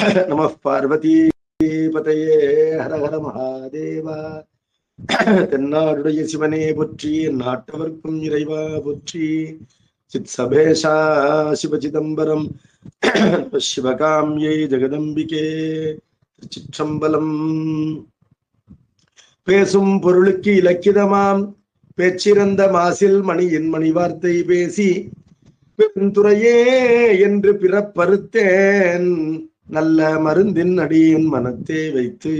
நம பார்வதி பதையே ஹர ஹர மகாதேவா. தென்னாடுடைய சிவனே போற்றி, நாட்டவர்க்கும் இறைவா போற்றி. சித் சபேஷா சிவசிதம்பரம் சிவகாமியை ஜெகதம்பிகே. திருச்சிற்றம்பலம். பேசும் பொருளுக்கு இலக்கிதமாம் பேச்சிறந்த மாசில் மணியின் மணி வார்த்தை பேசி பெருந்துறையே என்று பிறப்பறுத்தேன் நல்ல மருந்தின் அடியின் மனத்தே வைத்து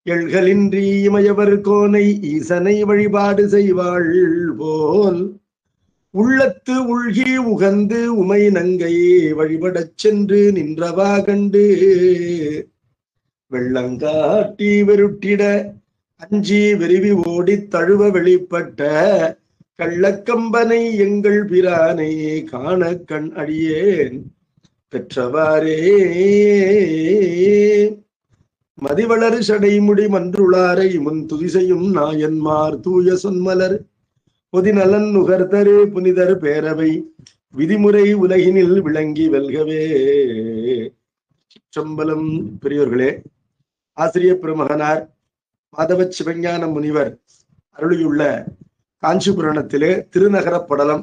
எள்களின்றி இமயவர் கோனை ஈசனை வழிபாடு செய்வாள் போல் உள்ளத்து உள்கி உகந்து உமை நங்கை வழிபடச் சென்று நின்றவா கண்டு வெள்ளங்காட்டி வெருட்டிட அஞ்சி விரிவி ஓடி தழுவ வெளிப்பட்ட கள்ளக்கம்பனை எங்கள் பிரானை காண கண் அடியேன் பெற்றவாறே. மதிவளர் சடைமுடி மன்றுளாரை முன் துதிசையும் நாயன்மார் தூய சொன்மலர் பொதிநலன் நுகர்தரு புனிதர் பேரவை விதிமுறை உலகினில் விளங்கி வெல்கவே. சிற்றம்பலம். பெரியோர்களே, ஆசிரிய பெருமகனார் மாதவ சிவஞான முனிவர் அருளியுள்ள காஞ்சி புராணத்திலே திருநகர படலம்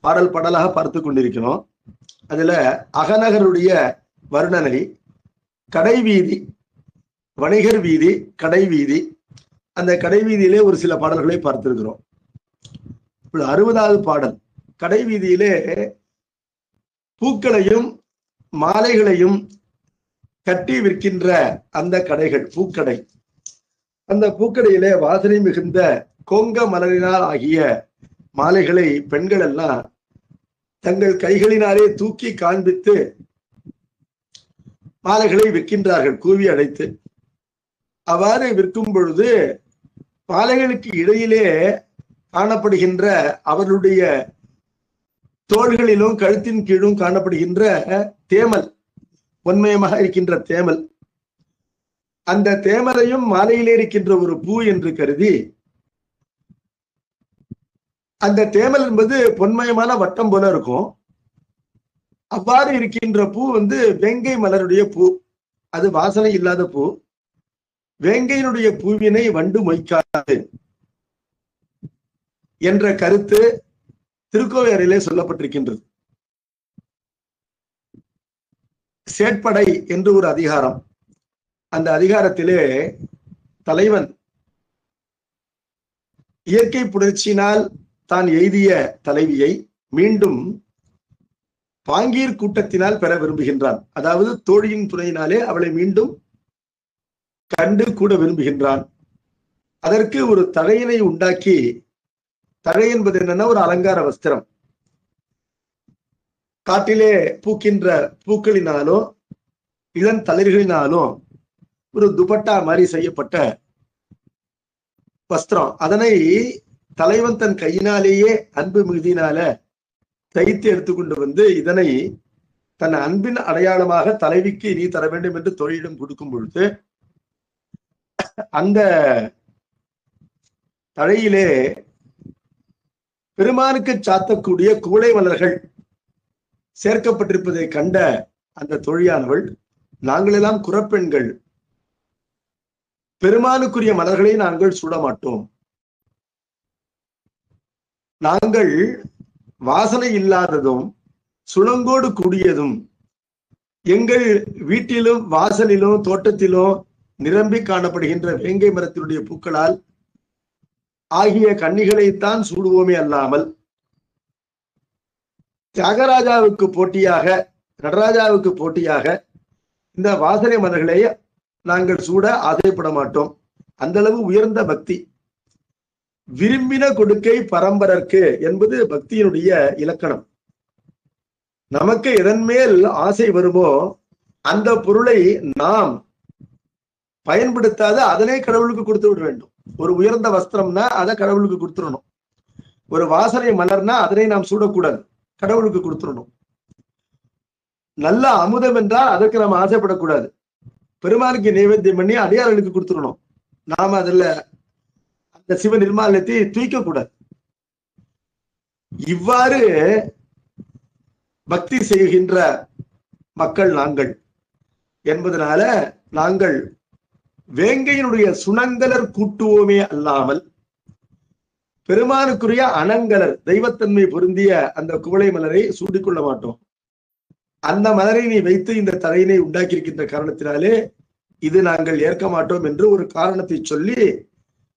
பாடல் பாடலாக பார்த்து கொண்டிருக்கிறோம். அதுல அகநகருடைய வர்ணனை, கடைவீதி, வணிகர் வீதி, கடைவீதி, அந்த கடைவீதியிலே ஒரு சில பாடல்களை பார்த்திருக்கிறோம். 60வது பாடல். கடைவீதியிலே பூக்களையும் மாலைகளையும் கட்டி விற்கின்ற அந்த கடைகள், பூக்கடை. அந்த பூக்கடையிலே வாசனை மிகுந்த கோங்க மலரினால் ஆகிய மாலைகளை பெண்கள் எல்லாம் தங்கள் கைகளினாலே தூக்கி காண்பித்து மாலைகளை விற்கின்றார்கள், கூவி அடைத்து. அவ்வாறு விற்கும் பொழுது மாலைகளுக்கு இடையிலே காணப்படுகின்ற அவர்களுடைய தோள்களிலும் கழுத்தின் கீழும் காணப்படுகின்ற தேமல், பொன்மயமாக இருக்கின்ற தேமல், அந்த தேமலையும் மாலையிலே இருக்கின்ற ஒரு பூ என்று கருதி, அந்த தேமல் என்பது பொன்மயமான வட்டம் போல இருக்கும். அவ்வாறு இருக்கின்ற பூ வேங்கை மலருடைய பூ. அது வாசனை இல்லாத பூ. வேங்கையினுடைய பூவினை வண்டு மொய்க்காது என்ற கருத்து திருக்கோவையாரிலே சொல்லப்பட்டிருக்கின்றது. சேட்படை என்று ஒரு அதிகாரம். அந்த அதிகாரத்திலே தலைவன் இயற்கை புணர்ச்சியினால் தான் எய்திய தலைவியை மீண்டும் பாங்கீர் கூட்டத்தினால் பெற விரும்புகின்றான். அதாவது தோழியின் துணையினாலே அவளை மீண்டும் கண்டு கூட விரும்புகின்றான். அதற்கு ஒரு தழையினை உண்டாக்கி, தழை என்பது என்னன்னா ஒரு அலங்கார வஸ்திரம், காட்டிலே பூக்கின்ற பூக்களினாலோ இளம் தளிர்களினாலோ ஒரு துப்பட்டா மாதிரி செய்யப்பட்ட வஸ்திரம். அதனை தலைவன் தன் கையினாலேயே அன்பு மிகுதியினால தைத்து எடுத்துக்கொண்டு இதனை தன் அன்பின் அடையாளமாக தலைவிக்கு நீ தர வேண்டும் என்று தோழியிடம் கொடுக்கும் பொழுது அந்த தழையிலே பெருமானுக்கு சாத்தக்கூடிய குவளை மலர்கள் சேர்க்கப்பட்டிருப்பதை கண்ட அந்த தோழியானவள், நாங்கள் எல்லாம் குறப்பெண்கள், பெருமானுக்குரிய மலர்களை நாங்கள் சூட மாட்டோம், நாங்கள் வாசனை இல்லாததும் சுணங்கோடு கூடியதும் எங்கள் வீட்டிலும் வாசலிலும் தோட்டத்திலும் நிரம்பி காணப்படுகின்ற வேங்கை மரத்தினுடைய பூக்களால் ஆகிய கன்னிகளைத்தான் சூடுவோமே அல்லாமல் தியாகராஜாவுக்கு போட்டியாக, நடராஜாவுக்கு போட்டியாக இந்த வாசனை மலர்களை நாங்கள் சூட ஆசைப்பட மாட்டோம். அந்த அளவு உயர்ந்த பக்தி. விரும்பின கொடுக்கை பரம்பரற்கு என்பது பக்தியினுடைய இலக்கணம். நமக்கு எதன் மேல் ஆசை வருமோ அந்த பொருளை நாம் பயன்படுத்தாத அதனை கடவுளுக்கு கொடுத்து விட வேண்டும். ஒரு உயர்ந்த வஸ்திரம்னா அதை கடவுளுக்கு கொடுத்துடணும். ஒரு வாசனை மலர்னா அதனை நாம் சூடக்கூடாது, கடவுளுக்கு கொடுத்துடணும். நல்ல அமுதம் என்றால் அதற்கு நாம் ஆசைப்படக்கூடாது, பெருமானுக்கு நைவேத்தியம் பண்ணி அடியார்களுக்கு கொடுத்துடணும். நாம அதுல அந்த சிவ நிர்மாலயத்தை தூய்க்க கூடாது. இவ்வாறு பக்தி செய்கின்ற மக்கள் நாங்கள் என்பதனால நாங்கள் வேங்கையினுடைய சுணங்கலர் கூட்டுவோமே அல்லாமல் பெருமானுக்குரிய அனங்கலர் தெய்வத்தன்மை பொருந்திய அந்த குவளை மலரை சூடிக்கொள்ள மாட்டோம். அந்த மலரை நீ வைத்து இந்த தலையினை உண்டாக்கியிருக்கின்ற காரணத்தினாலே இது நாங்கள் ஏற்க மாட்டோம் என்று ஒரு காரணத்தை சொல்லி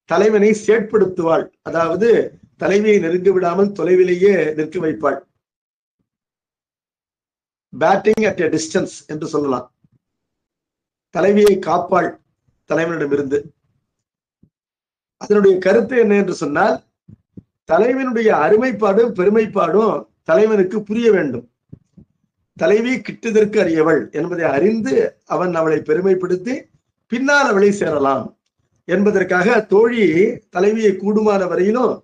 தலைவனை சேட்படுத்துவாள். அதாவது தலைவியை நெருங்க விடாமல் தொலைவிலேயே நிற்க வைப்பாள். பேட்டிங் அட் எ டிஸ்டன்ஸ் என்று சொல்லலாம். தலைவியை காப்பாள் தலைவனிடமிருந்து. அதனுடைய கருத்து என்ன என்று சொன்னால், தலைவனுடைய அருமைப்பாடும் பெருமைப்பாடும் தலைவனுக்கு புரிய வேண்டும். தலைவி கிட்டுதற்கு அறியவள் என்பதை அறிந்து அவன் அவளை பெருமைப்படுத்தி பின்னால் அவளை சேரலாம் என்பதற்காக தோழி தலைவியை கூடுமான வரையிலும்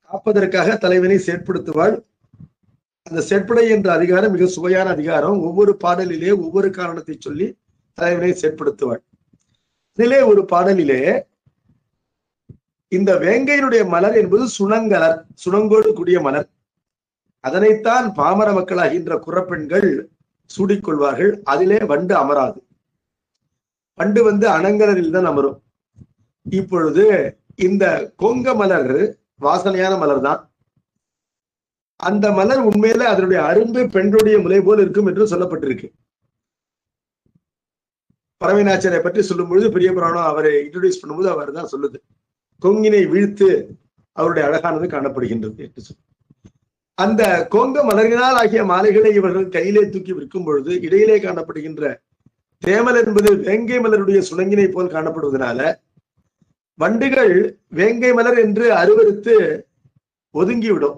காப்பதற்காக தலைவனை செயற்படுத்துவாள். அந்த செயற்படை என்ற அதிகாரம் மிக சுவையான அதிகாரம். ஒவ்வொரு பாடலிலே ஒவ்வொரு காரணத்தை சொல்லி தலைவனை செயற்படுத்துவாள். இதிலே ஒரு பாடலிலே இந்த வேங்கையினுடைய மலர் என்பது சுணங்கலர், சுணங்கோடு கூடிய மலர். அதனைத்தான் பாமர மக்களாகின்ற குறப்பெண்கள் சூடிக்கொள்வார்கள். அதிலே வண்டு அமராது. வண்டு அணங்கலரில் தான் அமரும். இப்பொழுது இந்த கொங்க மலர் வாசனையான மலர் தான். அந்த மலர் உண்மையில அதனுடைய அரும்பு பெண்களுடைய முலை போல் இருக்கும் என்று சொல்லப்பட்டிருக்கு. பரமநாச்சியாரை பற்றி சொல்லும் பொழுது பெரிய புராணம் அவரை இன்ட்ரோடியூஸ் பண்ணும்போது அவர் தான் சொல்லுது, கொங்கினை வீழ்த்து அவருடைய அழகானது காணப்படுகின்றது என்று சொல்லி. அந்த கொங்க மலர்களினால் ஆகிய மாலைகளை இவர்கள் கையிலே தூக்கி விற்கும் பொழுது இடையிலே காணப்படுகின்ற தேமல் என்பது வேங்கை மலருடைய சுணங்கினை போல் காணப்படுவதனால வண்டுகள் வேங்கை மலர் என்று அருவருத்து ஒதுங்கிவிடும்.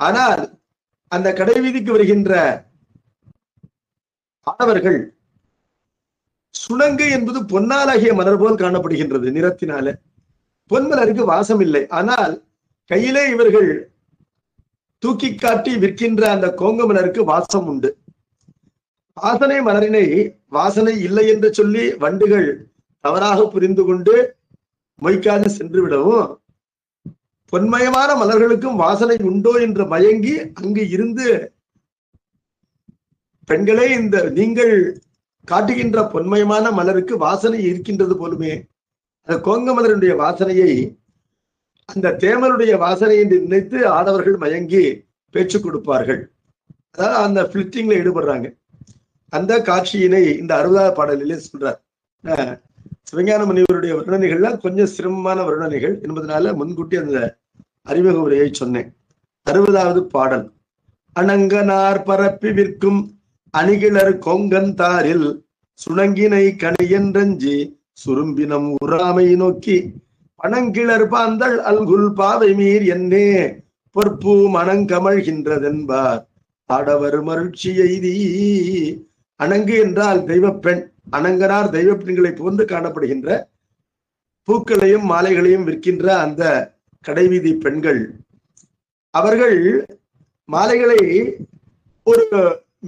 ஆனால் அந்த கடைவீதிக்கு வருகின்ற ஆடவர்கள் சுணங்கு என்பது பொன்னாலாகிய மலர் போல் காணப்படுகின்றது நிறத்தினால. பொன்மலருக்கு வாசம் இல்லை. ஆனால் கையிலே இவர்கள் தூக்கி காட்டி விற்கின்ற அந்த கோங்க மலருக்கு வாசம் உண்டு. வாசனை மலரினை வாசனை இல்லை என்று சொல்லி வண்டுகள் தவறாக புரிந்து கொண்டு மொய்க்காது சென்று விடவும், பொன்மயமான மலர்களுக்கும் வாசனை உண்டோ என்று மயங்கி அங்கு இருந்து பெண்களே இந்த நீங்கள் காட்டுகின்ற பொன்மயமான மலருக்கு வாசனை இருக்கின்றது போலுமே, அந்த கோங்க மலருடைய வாசனையை அந்த தேமலுடைய வாசனை என்று நினைத்து ஆடவர்கள் மயங்கி பேச்சு கொடுப்பார்கள். அதாவது அந்த பிளிட்டிங்ல ஈடுபடுறாங்க. அந்த காட்சியினை இந்த 60வது பாடலிலே சொல்றார். சிவஞான முனிவருடைய வர்ணனைகள்லாம் கொஞ்சம் சிரமமான வர்ணனைகள் என்பதனால முன்கூட்டி அந்த அறிமுக உரையை சொன்னேன். 60வது பாடல். அணங்கனார் பரப்பி விற்கும் அணிகிளர் கொங்கந்தாரில் சுணங்கினை கணியன்றஞ்சி சுரும்பினம் உறாமை நோக்கி பணங்கிளர் பாந்தள் அல்குல் பாவை மீர் என்னே பொற்பூ மணங்கமழ்கின்றதென்பார் ஆடவர் மருட்சி எய்தி. அணங்கு என்றால் தெய்வப்பெண். அணங்கனார் தெய்வ பெண்களை போன்று காணப்படுகின்ற பூக்களையும் மாலைகளையும் விற்கின்ற அந்த கடைவீதி பெண்கள், அவர்கள் மாலைகளை ஒரு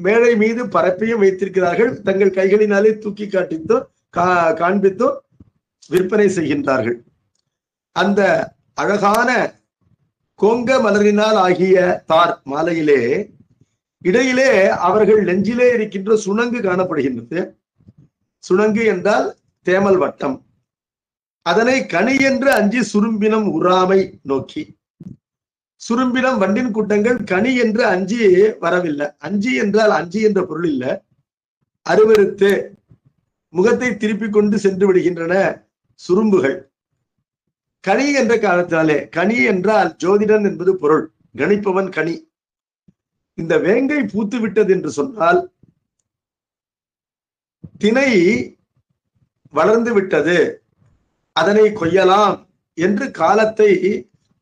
மேடை மீது பரப்பியும் வைத்திருக்கிறார்கள். தங்கள் கைகளினாலே தூக்கி காட்டித்தோ காண்பித்தோ விற்பனை செய்கின்றார்கள். அந்த அழகான கோங்க மலரினால் ஆகிய தார் மாலையிலே இடையிலே அவர்கள் நெஞ்சிலே இருக்கின்ற சுணங்கு காணப்படுகின்றது. சுணங்கு என்றால் தேமல் வட்டம். அதனை கனி என்று அஞ்சி சுரும்பினம் உறாமை நோக்கி. சுரும்பினம் வண்டின் கூட்டங்கள் கனி என்று அஞ்சி வரவில்லை. அஞ்சி என்றால் அஞ்சி என்ற பொருள் இல்ல, அருவருத்து முகத்தை திருப்பிக் கொண்டு சென்று விடுகின்றன சுரும்புகள். கனி என்ற காரணத்தினாலே, கனி என்றால் ஜோதிடன் என்பது பொருள், கணிப்பவன் கனி. இந்த வேங்கை பூத்து விட்டது என்று சொன்னால் திணை வளர்ந்து விட்டது, அதனை கொய்யலாம் என்று காலத்தை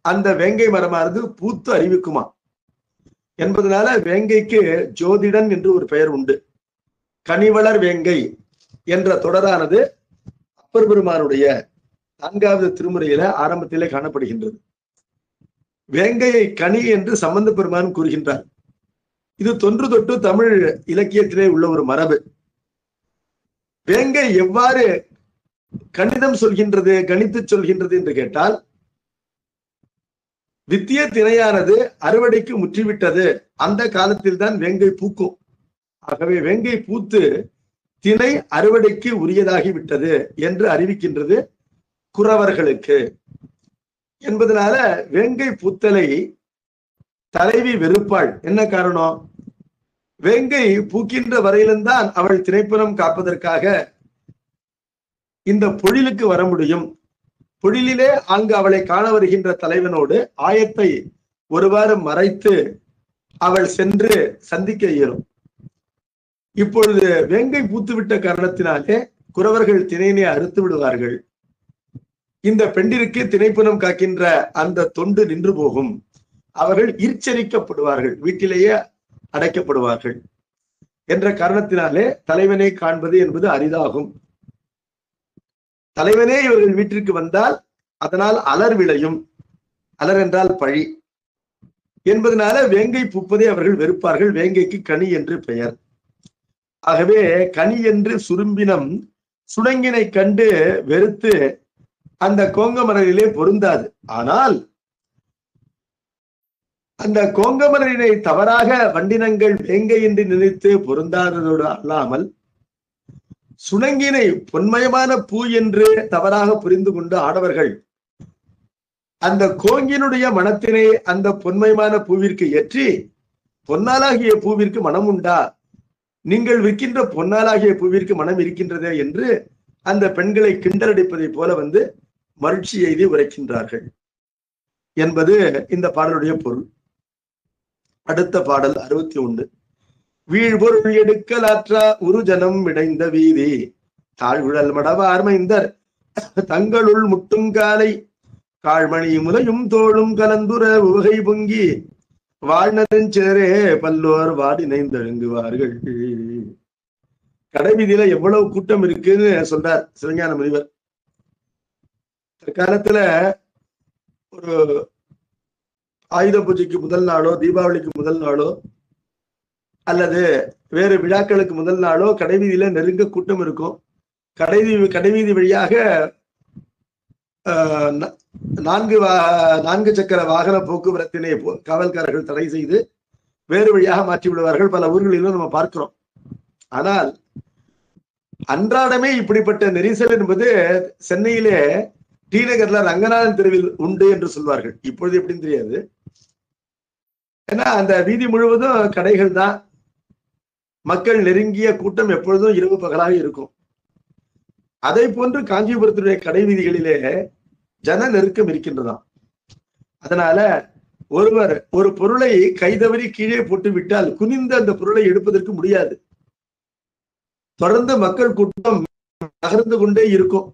அந்த வேங்கை மரமானது பூத்து அறிவிக்குமா என்பதனால வேங்கைக்கு ஜோதிடன் என்று ஒரு பெயர் உண்டு. கனிவளர் வேங்கை என்ற தொடரானது அப்பர் பெருமானுடைய 4வது திருமுறையில ஆரம்பத்திலே காணப்படுகின்றது. வேங்கையை கனி என்று சம்பந்த பெருமான் கூறுகின்றார். இது தொன்று தொட்டு தமிழ் இலக்கியத்திலே உள்ள ஒரு மரபு. வேங்கை எவ்வாறு கணிதம் சொல்கின்றது, கணித்து சொல்கின்றது என்று கேட்டால், வித்திய திணையானது அறுவடைக்கு முற்றிவிட்டது, அந்த காலத்தில் தான் வேங்கை பூக்கும். ஆகவே வேங்கை பூத்து திணை அறுவடைக்கு உரியதாகிவிட்டது என்று அறிவிக்கின்றது குறவர்களுக்கு. என்பதனால வேங்கை பூத்தலை தலைவி வெறுப்பாள். என்ன காரணம்? வேங்கை பூக்கின்ற வரையில்தான் அவள் திணைப்புறம் காப்பதற்காக இந்த பொழிலுக்கு வர முடியும். பொழிலிலே அங்கு அவளை காண வருகின்ற தலைவனோடு ஆயத்தை ஒருவாறு மறைத்து அவள் சென்று சந்திக்க இயலும். இப்பொழுது வேங்கை பூத்துவிட்ட காரணத்தினாலே குறவர்கள் திணையினை அறுத்து விடுவார்கள். இந்த பெண்டிற்கு திணைப்புறம் காக்கின்ற அந்த தொண்டு நின்று போகும். அவர்கள் ஈர்ச்சரிக்கப்படுவார்கள், வீட்டிலேயே அடைக்கப்படுவார்கள் என்ற காரணத்தினாலே தலைவனை காண்பது என்பது அரிதாகும். தலைவனே இவர்கள் வீட்டிற்கு வந்தால் அதனால் அலர் விளையும். அலர் என்றால் பழி என்பதனால வேங்கை பூப்பதை அவர்கள் வெறுப்பார்கள். வேங்கைக்கு கனி என்று பெயர். ஆகவே கனி என்று சுரும்பினம் சுணங்கினை கண்டு வெறுத்து அந்த கோங்கமரலிலே பொருந்தாது. ஆனால் அந்த கோங்கமரலினை தவறாக வண்டினங்கள் வேங்கை என்று நினைத்து பொருந்தாததோடு அல்லாமல் சுணங்கினை பொன்மயமான பூ என்று தவறாக புரிந்து கொண்டு ஆடவர்கள் அந்த கோங்கினுடைய மனத்தினை அந்த பொன்மயமான பூவிற்கு ஏற்றி பொன்னாலாகிய பூவிற்கு மனம் உண்டா, நீங்கள் விற்கின்ற பொன்னாலாகிய பூவிற்கு மனம் இருக்கின்றதே என்று அந்த பெண்களை கிண்டலடிப்பதை போல வந்து மகிழ்ச்சி எய்தி உரைக்கின்றார்கள் என்பது இந்த பாடலுடைய பொருள். அடுத்த பாடல் 61. வீழ்பொருள் எடுக்கலாற்றா உருஜனம் விடைந்த வீதி தாழ்வுழல் மடவார் மைந்தர் தங்களுள் முட்டும் காலை காழ்மணி முலையும் தோளும் கலந்துர உவகை பொங்கி வாழ்நெஞ்சரே பல்லோர் வாடி நைந்தழுங்குவார்கள். கடைவீதியில எவ்வளவு கூட்டம் இருக்குன்னு சொல்றார் சிவஞான முனிவர். காலத்துல ஒரு ஆயுத பூஜைக்கு முதல் நாளோ தீபாவளிக்கு முதல் நாளோ அல்லது வேறு விழாக்களுக்கு முதல் நாளோ கடைவீதியில நெருங்க கூட்டம் இருக்கும். கடைவீதி வழியாக நான்கு சக்கர வாகன போக்குவரத்தினை காவல்காரர்கள் தடை செய்து வேறு வழியாக மாற்றி விடுவார்கள். பல ஊர்களிலும் நம்ம பார்க்கிறோம். ஆனால் அன்றாடமே இப்படிப்பட்ட நெரிசல் என்பது சென்னையிலே டி நகர்ல ரங்கநாதன் தெருவில் உண்டு என்று சொல்வார்கள். இப்பொழுது எப்படின்னு தெரியாது. ஏன்னா அந்த வீதி முழுவதும் கடைகள் தான். மக்கள் நெருங்கிய கூட்டம் எப்பொழுதும் இரவு பகலாக இருக்கும். அதை போன்று காஞ்சிபுரத்துடைய கடை வீதிகளிலே ஜன நெருக்கம் இருக்கின்றதாம். அதனால ஒருவர் ஒரு பொருளை கைதவறி கீழே போட்டு விட்டால் குனிந்து அந்த பொருளை எடுப்பதற்கு முடியாது. தொடர்ந்து மக்கள் கூட்டம் நகர்ந்து கொண்டே இருக்கும்.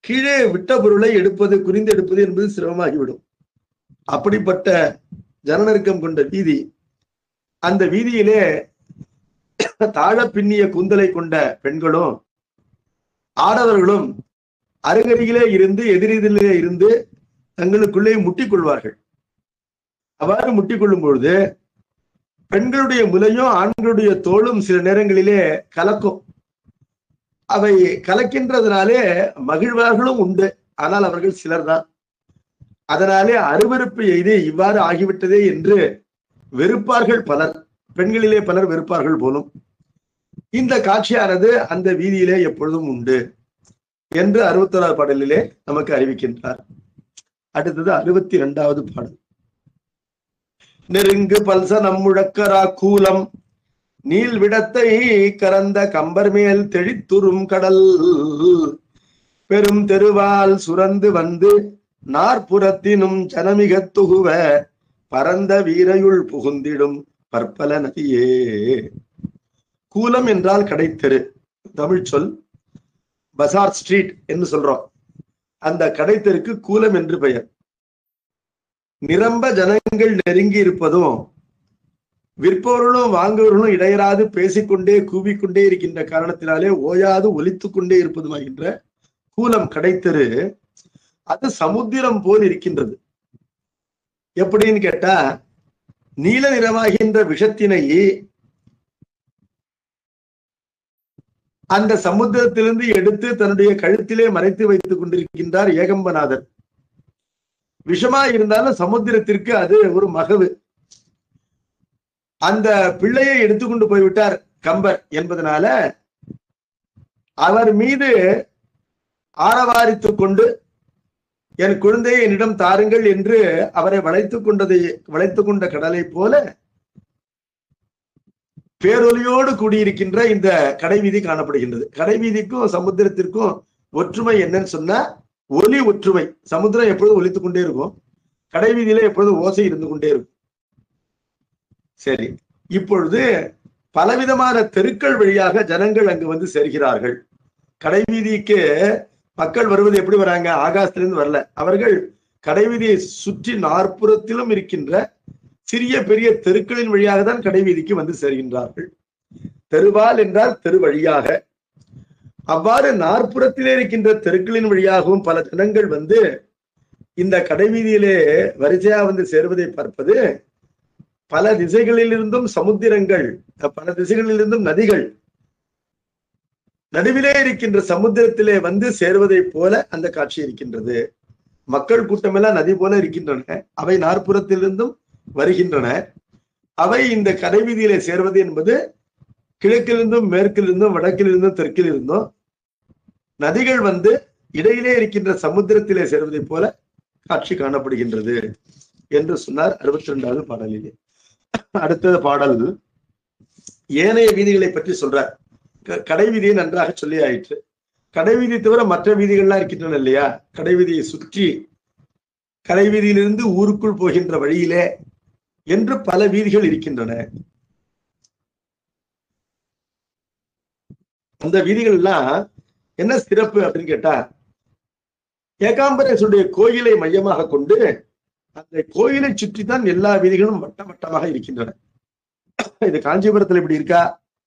கீழே விட்ட பொருளை எடுப்பது, குறிந்து எடுப்பது என்பது சிரமமாகிவிடும். அப்படிப்பட்ட ஜன நெருக்கம் கொண்ட வீதி. அந்த வீதியிலே தாழ பின்னிய கூந்தலை கொண்ட பெண்களும் ஆடவர்களும் அருகருகிலே இருந்து எதிரிலே இருந்து தங்களுக்குள்ளே முட்டிக்கொள்வார்கள். அவ்வாறு முட்டிக்கொள்ளும் பொழுது பெண்களுடைய முலையும் ஆண்களுடைய தோளும் சில நேரங்களிலே கலக்கும். அவை கலக்கின்றதுனாலே மகிழ்வார்களும் உண்டு. ஆனால் அவர்கள் சிலர் தான். அதனாலே அருவருப்பு எய்து இவ்வாறு ஆகிவிட்டதே என்று வெறுப்பார்கள் பலர். பெண்களிலே பலர் வெறுப்பார்கள் போலும். இந்த காட்சியானது அந்த வீதியிலே எப்பொழுதும் உண்டு என்று 61வது பாடலிலே நமக்கு அறிவிக்கின்றார். அடுத்தது 62வது பாடல். நெருங்கு பல்ச நம்முழக்கரா கூலம் நீள் விடத்தை கறந்த கம்பர் மேல் தெழித்துறும் கடல் பெரும் தெருவால் சுரந்து வந்து நாற்புறத்தினும் ஜனமிக துகுவ பரந்த வீரையுள் புகுந்திடும் பற்பல நதியே. கூலம் என்றால் கடைத்தெரு, தமிழ் சொல். பசார் ஸ்ட்ரீட் என்று சொல்றோம். அந்த கடைத்தெருக்கு கூலம் என்று பெயர். நிரம்ப ஜனங்கள் நெருங்கி இருப்பதும் விற்பவர்களும் வாங்குவர்களும் இடையராது பேசிக்கொண்டே கூவிக்கொண்டே இருக்கின்ற காரணத்தினாலே ஓயாது ஒலித்துக் கொண்டே இருப்பதுமாகின்ற கூலம் கடைத்தெரு அது சமுத்திரம் போல் இருக்கின்றது. எப்படின்னு கேட்டா, நீல நிறமாகின்ற விஷத்தினை அந்த சமுத்திரத்திலிருந்து எடுத்து தன்னுடைய கழுத்திலே மறைத்து வைத்துக் கொண்டிருக்கின்றார் ஏகம்பநாதர். விஷமா இருந்தாலும் சமுத்திரத்திற்கு அது ஒரு மகவு. அந்த பிள்ளையை எடுத்துக்கொண்டு போய்விட்டார் கம்பர் என்பதனால அவர் மீது ஆரவாரித்துக் கொண்டு என் குழந்தையை என்னிடம் தாருங்கள் என்று அவரை வளைத்துக் கொண்ட கடலை போல பேரொலியோடு கூடியிருக்கின்ற இந்த கடைவீதி காணப்படுகின்றது. கடைவீதிக்கும் சமுத்திரத்திற்கும் ஒற்றுமை என்னன்னு சொன்னா ஒலி ஒற்றுமை. சமுத்திரம் எப்பொழுதும் ஒலித்துக் கொண்டே இருக்கும், கடைவீதியில எப்பொழுதும் ஓசை இருந்து கொண்டே இருக்கும். சரி, இப்பொழுது பலவிதமான தெருக்கள் வழியாக ஜனங்கள் அங்கு வந்து சேர்கிறார்கள். கடைவீதிக்கு மக்கள் வருவது எப்படி வராங்க? ஆகாசத்திலிருந்து வரல. அவர்கள் கடைவீதியை சுற்றி நாற்புறத்திலும் இருக்கின்ற சிறிய பெரிய தெருக்களின் வழியாக தான் கடைவீதிக்கு வந்து சேர்கின்றார்கள். தெருவால் என்றால் தெரு வழியாக. அவ்வாறு நாற்புறத்திலே இருக்கின்ற தெருக்களின் வழியாகவும் பல ஜனங்கள் வந்து இந்த கடைவீதியிலே வரிசையா வந்து சேருவதை பார்ப்பது பல திசைகளிலிருந்தும் சமுத்திரங்கள், பல திசைகளிலிருந்தும் நதிகள் நடுவிலே இருக்கின்ற சமுத்திரத்திலே வந்து சேருவதை போல அந்த காட்சி இருக்கின்றது. மக்கள் கூட்டமெல்லாம் நதி போல இருக்கின்றன. அவை நாற்புறத்திலிருந்தும் வருகின்றன. அவை இந்த கடைவீதியிலே சேர்வது என்பது கிழக்கிலிருந்தும் மேற்கிலிருந்தும் வடக்கிலிருந்தும் தெற்கிலிருந்தும் நதிகள் வந்து இடையிலே இருக்கின்ற சமுத்திரத்திலே சேர்வதை போல காட்சி காணப்படுகின்றது என்று சொன்னார் 62வது பாடலிலே. அடுத்த பாடல் ஏனைய வீதிகளை பற்றி சொல்றார். கடைவீதியை நன்றாக சொல்லி ஆயிற்று. கடைவீதி தவிர மற்ற வீதிகள்லாம் இருக்கின்றன இல்லையா? கடைவீதியை சுற்றி கடைவீதியிலிருந்து ஊருக்குள் போகின்ற வழியிலே என்று பல வீதிகள் இருக்கின்றன. அந்த வீதிகள் எல்லாம் என்ன சிறப்பு அப்படின்னு கேட்டா, ஏகாம்பரேஸ்வருடைய கோயிலை மையமாக கொண்டு அந்த கோயிலை சுற்றி தான் எல்லா வீதிகளும் வட்ட வட்டமாக இருக்கின்றன. இது காஞ்சிபுரத்துல இப்படி இருக்கா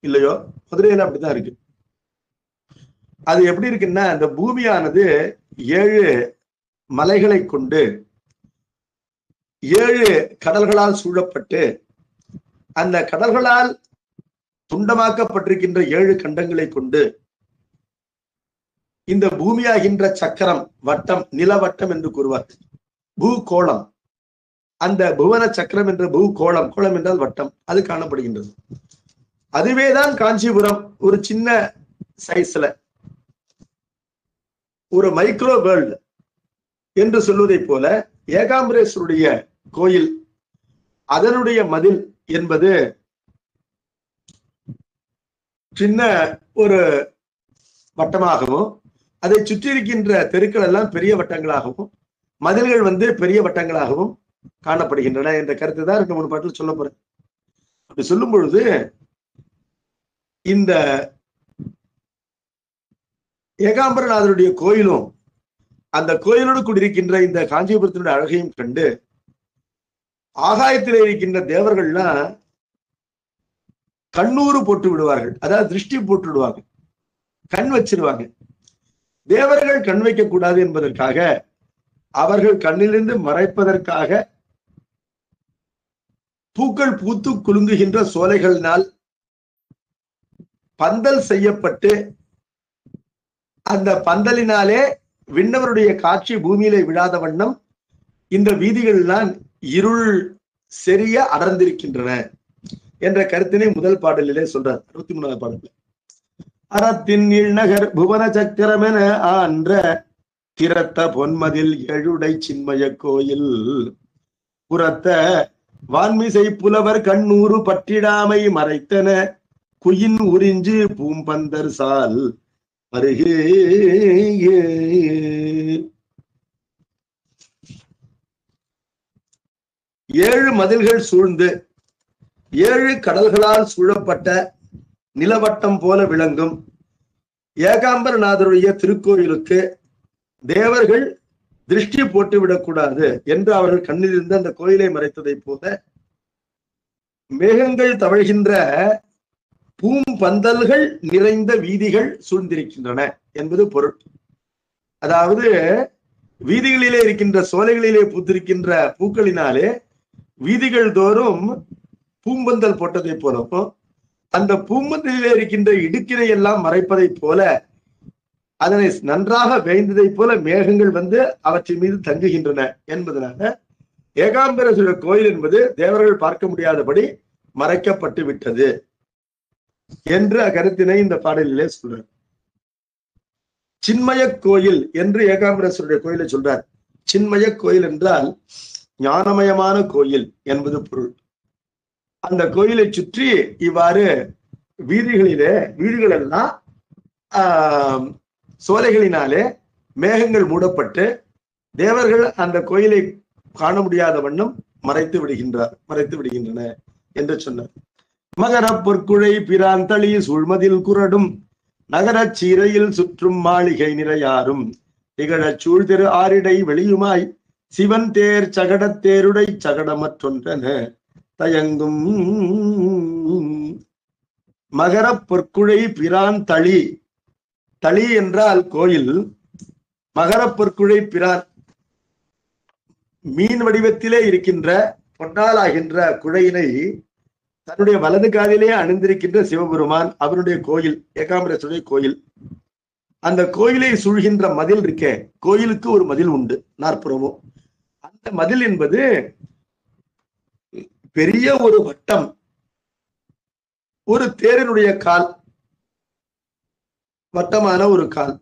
இல்லையோ, மதுரையில அப்படிதான் இருக்கு. அது எப்படி இருக்குன்னா, அந்த பூமியானது 7 மலைகளை கொண்டு 7 கடல்களால் சூழப்பட்டு அந்த கடல்களால் துண்டமாக்கப்பட்டிருக்கின்ற 7 கண்டங்களை கொண்டு இந்த பூமியாகின்ற சக்கரம் வட்டம், நிலவட்டம் என்று கூறுவார். பூகோளம், அந்த புவன சக்கரம் என்ற பூகோளம், கோளம் என்றால் வட்டம், அது காணப்படுகின்றது. அதுவேதான் காஞ்சிபுரம். ஒரு சின்ன சைஸ்ல ஒரு மைக்ரோ வேர்ல்டு என்று சொல்வதை போல ஏகாம்பரேஸ்வருடைய கோயில், அதனுடைய மதில் என்பது சின்ன ஒரு வட்டமாகவும் அதை சுற்றி இருக்கின்ற தெருக்கள் எல்லாம் பெரிய வட்டங்களாகவும் மதில்கள் வந்து பெரிய வட்டங்களாகவும் காணப்படுகின்றன என்ற கருத்து தான் 2-3 பாட்டில் சொல்ல போறேன். அப்படி சொல்லும் பொழுது இந்த ஏகாம்பரநாதருடைய கோயிலும் அந்த கோயிலோடு கூடியிருக்கின்ற இந்த காஞ்சிபுரத்தினுடைய அழகையும் கண்டு ஆகாயத்தில் இருக்கின்ற தேவர்கள்லாம் கண்ணூறு போட்டு விடுவார்கள். அதாவது திருஷ்டி போட்டு விடுவாங்க, கண் வச்சிருவாங்க. தேவர்கள் கண் வைக்க கூடாது என்பதற்காக, அவர்கள் கண்ணிலிருந்து மறைப்பதற்காக பூக்கள் பூத்து குலுங்குகின்ற சோலைகளினால் பந்தல் செய்யப்பட்டு அந்த பந்தலினாலே விண்ணவருடைய காட்சி பூமியிலே விழாத வண்ணம் இந்த வீதிகள்லாம் இருள் செறிய அடர்ந்திருக்கின்றன என்ற கருத்தினை முதல் பாடலிலே சொல்றார். 63வது பாடல். அறத்தின் இழ்நகர் புவன சக்கரமென ஆன்ற திறத்த பொன்மதில் 7 சின்மய கோயில் புறத்த வான்மிசை புலவர் கண்ணூறு பற்றிடாமை மறைத்தன குயின் உறிஞ்சு பூம்பந்தர் சால் அருகே. 7 மதில்கள் சூழ்ந்து 7 கடல்களால் சூழப்பட்ட நிலவட்டம் போல விளங்கும் ஏகாம்பரநாதருடைய திருக்கோயிலுக்கு தேவர்கள் திருஷ்டி போட்டு விடக்கூடாது என்று அவர்கள் கண்ணில் இருந்து அந்த கோயிலை மறைத்ததை போல மேகங்கள் தவழ்கின்ற பூம்பந்தல்கள் நிறைந்த வீதிகள் சூழ்ந்திருக்கின்றன என்பது பொருள். அதாவது வீதிகளிலே இருக்கின்ற சோலைகளிலே பூத்திருக்கின்ற பூக்களினாலே வீதிகள் தோறும் பூம்பந்தல் போட்டதை போலவும் அந்த பூம்பந்தலிலே இருக்கின்ற இடுக்கினை எல்லாம் மறைப்பதை போல அதனை நன்றாக வேய்ந்ததை போல மேகங்கள் வந்து அவற்றின் மீது தங்குகின்றன என்பதனால ஏகாம்பரேஸ்வரர் கோயில் என்பது தேவர்கள் பார்க்க முடியாதபடி மறைக்கப்பட்டு விட்டது என்ற கருத்தினை இந்த பாடலிலே சொல்றார். சின்மய கோயில் என்று ஏகாம்பரேஸ்வருடைய கோயிலை சொல்றார். சின்மய கோயில் என்றால் ஞானமயமான கோயில் என்பது பொருள். அந்த கோயிலை சுற்றி இவ்வாறு வீடுகள் எல்லாம் சோலைகளினாலே மேகங்கள் மூடப்பட்டு தேவர்கள் அந்த கோயிலை காண முடியாத வண்ணம் மறைத்து விடுகின்றன என்று சொன்னார். மகர பொற்குழை பிராந்தளி சூழ்மதில் குரடும் நகரச் சீரையில் சுற்றும் மாளிகை நிறையாரும் திகழச் சூழ் திரு ஆரிடை வெளியுமாய் சிவன் தேர் சகடத்தேருடை சகடமற்றொன்றன தயங்கும். மகர பொற்குழை பிரான் தளி, தளி என்றால் கோயில். மகர பொற்குழை பிரான் மீன் வடிவத்திலே இருக்கின்ற பொன்னால் ஆகின்ற குழையினை தன்னுடைய வலது காதிலே அணிந்திருக்கின்ற சிவபெருமான், அவருடைய கோயில் ஏகாம்பரேஸ்வருடைய கோயில். அந்த கோயிலை சூழ்கின்ற மதில் இருக்கே, கோயிலுக்கு ஒரு மதில் உண்டு நாற்புறமும். அந்த மதில் என்பது பெரிய ஒரு வட்டம், ஒரு தேரினுடைய கால், வட்டமான ஒரு கால்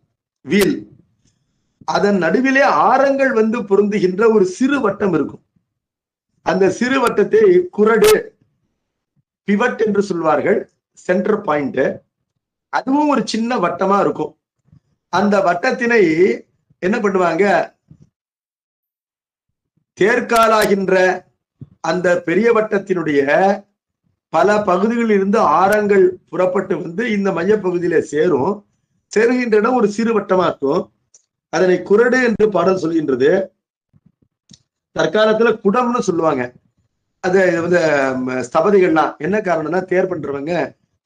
வீல். அதன் நடுவிலே ஆரங்கள் வந்து பொருந்துகின்ற ஒரு சிறு வட்டம் இருக்கும். அந்த சிறு வட்டத்தை குரடு, பிவட் என்று சொல்வார்கள், சென்டர் பாயிண்ட். அதுவும் ஒரு சின்ன வட்டமா இருக்கும். அந்த வட்டத்தினை என்ன பண்ணுவாங்க, தேர்காலாகின்ற அந்த பெரிய வட்டத்தினுடைய பல பகுதிகளில் இருந்து ஆரங்கள் புறப்பட்டு வந்து இந்த மையப்பகுதியில சேரும். சேருகின்ற இடம் ஒரு சிறு வட்டமா இருக்கும். அதனை குரடு என்று பாடல் சொல்கின்றது. தற்காலத்துல குடம்னு சொல்லுவாங்க. அது வந்து ஸ்தபதிகள்லாம் என்ன காரணம்னா, தேர் பண்றவங்க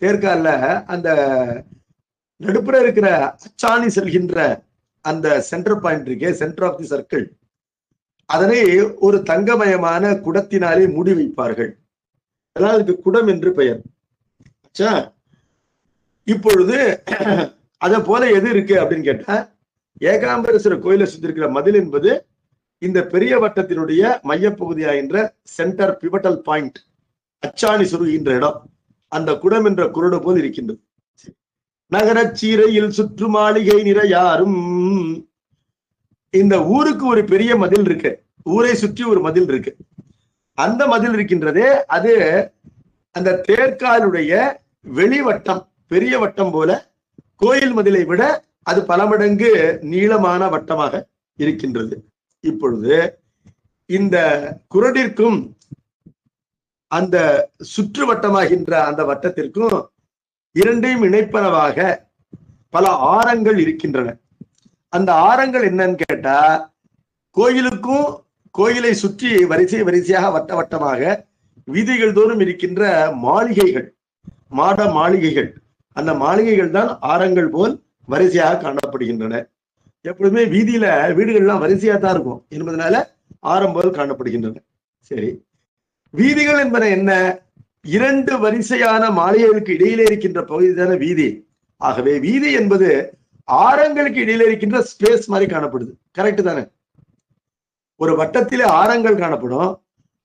தேர்கால அந்த நடுப்புற இருக்கிற அச்சாணி செல்கின்ற அந்த சென்டர் பாயிண்ட் இருக்கே, சென்டர் ஆஃப் தி சர்க்கிள், அதனை ஒரு தங்கமயமான குடத்தினாலே மூடி வைப்பார்கள். அதனால அதுக்கு குடம் என்று பெயர். இப்பொழுது அதை போல எது இருக்கு அப்படின்னு கேட்டா, ஏகாம்பரேஸ்வரர் கோயிலை சுத்தி இருக்கிற மதில் என்பது இந்த பெரிய வட்டத்தினுடைய மையப்பகுதியாகின்ற சென்டர் பிவட்டல் பாயிண்ட், அச்சாணி சுருகின்ற இடம், அந்த குடம் என்ற குரடு போல் இருக்கின்றது. நகரச் சீரையில் சுற்று மாளிகை நிறையாரும். இந்த ஊருக்கு ஒரு பெரிய மதில் இருக்கு, ஊரை சுற்றி ஒரு மதில் இருக்கு. அந்த மதில் இருக்கின்றதே, அது அந்த தேர்காலுடைய வெளிவட்டம், பெரிய வட்டம் போல கோயில் மதிலை விட அது பல மடங்கு நீளமான வட்டமாக இருக்கின்றது. இப்பொழுது இந்த குரடிற்கும் அந்த சுற்று வட்டமாகின்ற அந்த வட்டத்திற்கும் இரண்டையும் இணைப்பனவாக பல ஆரங்கள் இருக்கின்றன. அந்த ஆரங்கள் என்னன்னு கேட்டா, கோயிலுக்கும் கோயிலை சுற்றி வரிசை வரிசையாக வட்ட வட்டமாக வீதிகள் தோறும் இருக்கின்ற மாளிகைகள், மாட மாளிகைகள், அந்த மாளிகைகள் தான் ஆரங்கள் போல் வரிசையாக காணப்படுகின்றன. எப்பொழுதுமே வீதியில வீடுகள்லாம் வரிசையா தான் இருக்கும் என்பதனால ஆரம் போல் காணப்படுகின்றன. சரி, வீதிகள் என்பன என்ன? இரண்டு வரிசையான மாளிகைகளுக்கு இடையிலே இருக்கின்ற பகுதி தானே வீதி. ஆகவே வீதி என்பது ஆரங்களுக்கு இடையில இருக்கின்ற ஸ்பேஸ் மாதிரி காணப்படுது. கரெக்ட் தானே? ஒரு வட்டத்திலே ஆரங்கள் காணப்படும்,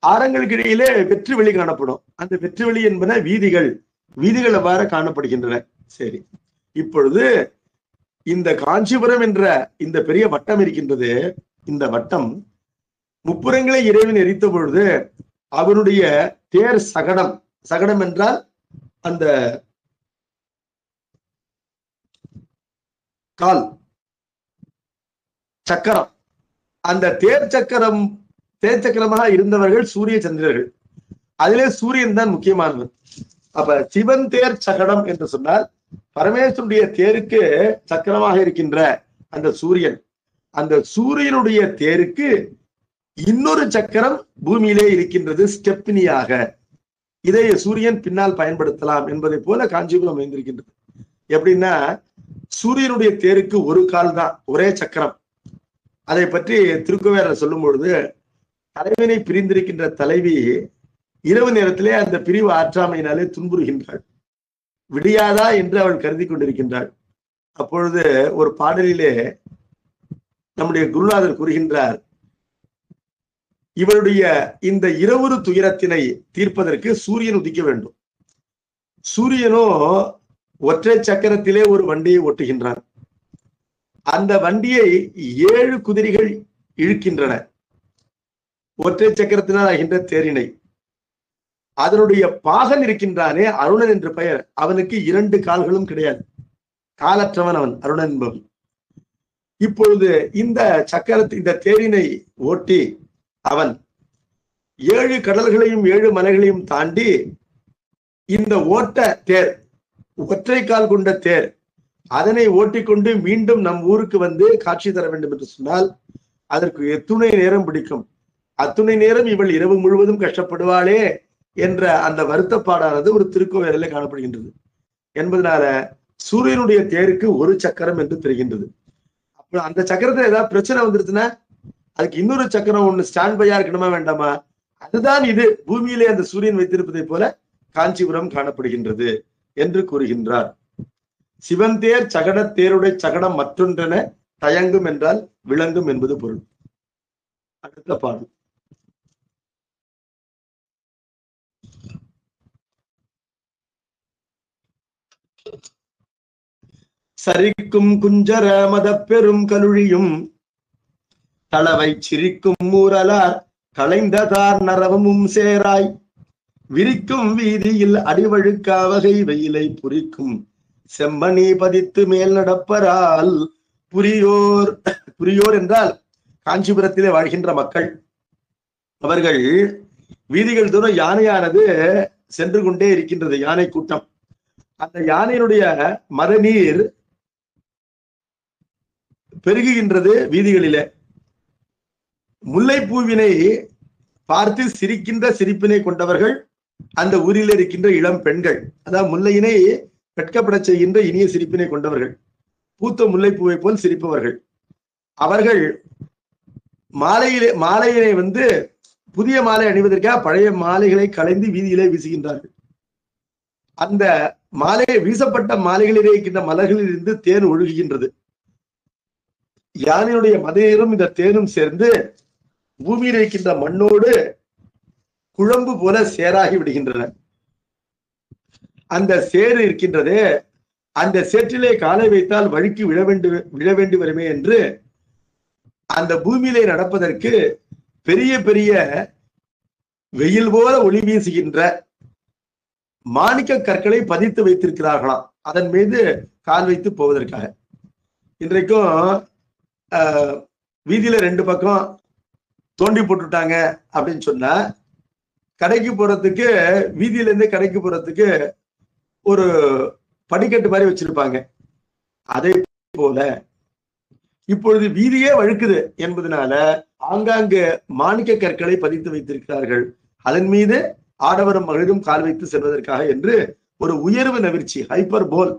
ஆரங்களுக்கு இடையிலே வெற்றி வெளி காணப்படும். அந்த வெற்றி வெளி என்பன வீதிகள். வீதிகள் எவ்வாறு காணப்படுகின்றன? சரி, இப்பொழுது இந்த காஞ்சிபுரம் என்ற இந்த பெரிய வட்டம் இருக்கின்றது. இந்த வட்டம் முப்புறங்களை இறைவன் எரித்த பொழுது அவருடைய தேர் சகடம், சகடம் என்றால் அந்த கால் சக்கரம், அந்த தேர் சக்கரமாக இருந்தவர்கள் சூரிய சந்திரர்கள். அதிலே சூரியன் தான் முக்கியமானவர். அப்ப சிவன் தேர் சகடம் என்று சொன்னால் பரமேஸ்வருடைய தேருக்கு சக்கரமாக இருக்கின்ற அந்த சூரியன், அந்த சூரியனுடைய தேருக்கு இன்னொரு சக்கரம் பூமியிலே இருக்கின்றது ஸ்டெப்னியாக. இதை சூரியன் பின்னால் பயன்படுத்தலாம் என்பதை போல காஞ்சிபுரம் அமைந்திருக்கின்றது. எப்படின்னா, சூரியனுடைய தேருக்கு ஒரு கால் தான், ஒரே சக்கரம். அதை பற்றி திருக்குவேரர் சொல்லும் பொழுது, தலைவனை பிரிந்திருக்கின்ற தலைவி இரவு நேரத்திலே அந்த பிரிவு ஆற்றாமையினாலே துன்புறுகின்றாள். விடியாதா என்று அவள் கருதி கொண்டிருக்கின்றாள். அப்பொழுது ஒரு பாடலிலே நம்முடைய குருநாதர் கூறுகின்றார், இவருடைய இந்த இரவுரு துயரத்தினை தீர்ப்பதற்கு சூரியன் உதிக்க வேண்டும். சூரியனோ ஒற்றை சக்கரத்திலே ஒரு வண்டியை ஓட்டுகின்றான். அந்த வண்டியை 7 குதிரைகள் இழுக்கின்றன. ஒற்றை சக்கரத்தினால் ஆகின்ற தேரினை. அதனுடைய பாகன் இருக்கின்றானே அருணன் என்று பெயர். அவனுக்கு 2 கால்களும் கிடையாது. காலற்றவன் அவன், அருணன் என்பவன். இப்பொழுது இந்த இந்த தேரினை ஓட்டி அவன் 7 கடல்களையும் 7 மலைகளையும் தாண்டி இந்த ஓட்ட தேர், ஒற்றை கால் கொண்ட தேர், அதனை ஓட்டிக்கொண்டு மீண்டும் நம் ஊருக்கு வந்து காட்சி தர வேண்டும் என்று சொன்னால் அதற்கு எத்துணை நேரம் பிடிக்கும். அத்துணை நேரம் இவள் இரவு முழுவதும் கஷ்டப்படுவாளே என்ற அந்த வருத்தப்பாடானது ஒரு திருக்கோவிலிலே காணப்படுகின்றது என்பதனால சூரியனுடைய தேருக்கு 1 சக்கரம் என்று தெரிகின்றது. அப்ப அந்த சக்கரத்துல ஏதாவது பிரச்சனை வந்துருச்சுன்னா அதுக்கு இன்னொரு சக்கரம் ஒண்ணு ஸ்டாண்ட் பையா இருக்கணுமா வேண்டாமா? அதுதான் இது. பூமியிலே அந்த சூரியன் வைத்திருப்பதை போல காஞ்சிபுரம் காணப்படுகின்றது என்று கூறுகின்றார். சிவன் தேர் சகட தேருடைய சகடம் மற்றொன்றென தயங்கும் என்றால் விளங்கும் என்பது பொருள். அடுத்த பாடல். சரிக்கும் குஞ்சர மத பெரும் கலுழியும் தளவை சிரிக்கும் மூரலார் களைந்ததார் நரவமும் சேராய் விரிக்கும் வீதியில் அடிவழுக்கா வகை வெயிலை புரிக்கும் செம்மணி பதித்து மேல் நடப்பரால் புரியோர். புரியோர் என்றால் காஞ்சிபுரத்திலே வாழ்கின்ற மக்கள். அவர்கள் வீதிகள் தோறும் யானையானது சென்று கொண்டே இருக்கின்றது, யானை கூட்டம். அந்த யானையினுடைய மதநீர் பெருகுகின்றது வீதிகளிலே. முல்லைப்பூவினை பார்த்து சிரிக்கின்ற சிரிப்பினை கொண்டவர்கள் அந்த ஊரில் இருக்கின்ற இளம் பெண்கள். அதாவது முல்லையினை வெட்கப்பட செய்கின்ற இனிய சிரிப்பினை கொண்டவர்கள், பூத்த முல்லைப்பூவை போல் சிரிப்பவர்கள். அவர்கள் மாலையினை வந்து புதிய மாலை அணிவதற்காக பழைய மாலைகளை களைந்து வீதியிலே வீசுகின்றார்கள். அந்த வீசப்பட்ட மாலைகளிலே இருக்கின்ற மலர்களில் இருந்து தேன் ஒழுகுகின்றது. யானையுடைய மதையரும் இந்த தேனும் சேர்ந்து பூமியில் இருக்கின்ற மண்ணோடு குழம்பு போல சேராகி விடுகின்றன. அந்த சேறு இருக்கின்றது, அந்த சேற்றிலே காலை வைத்தால் வழுக்கி விழ வேண்டி வருமே என்று அந்த பூமியிலே நடப்பதற்கு பெரிய பெரிய வெயில் போல ஒளி வீசுகின்ற மாணிக்க கற்களை பதித்து வைத்திருக்கிறார்களாம், அதன் மீது கால் வைத்து போவதற்காக. இன்றைக்கும் வீதியில 2 பக்கம் தோண்டி போட்டுட்டாங்க அப்படின்னு சொன்னா கடைக்கு போறதுக்கு, வீதியில இருந்து கடைக்கு போறதுக்கு ஒரு படிக்கட்டு மாதிரி வச்சிருப்பாங்க. அதே போல இப்பொழுது வீதியே வழுக்குது என்பதனால ஆங்காங்கு மாணிக்க கற்களை பதித்து வைத்திருக்கிறார்கள். அதன் மீது ஆடவரும் மகளிரும் கால் வைத்து செல்வதற்காக என்று ஒரு உயர்வு நவிர்ச்சி, ஹைப்பர் போல்.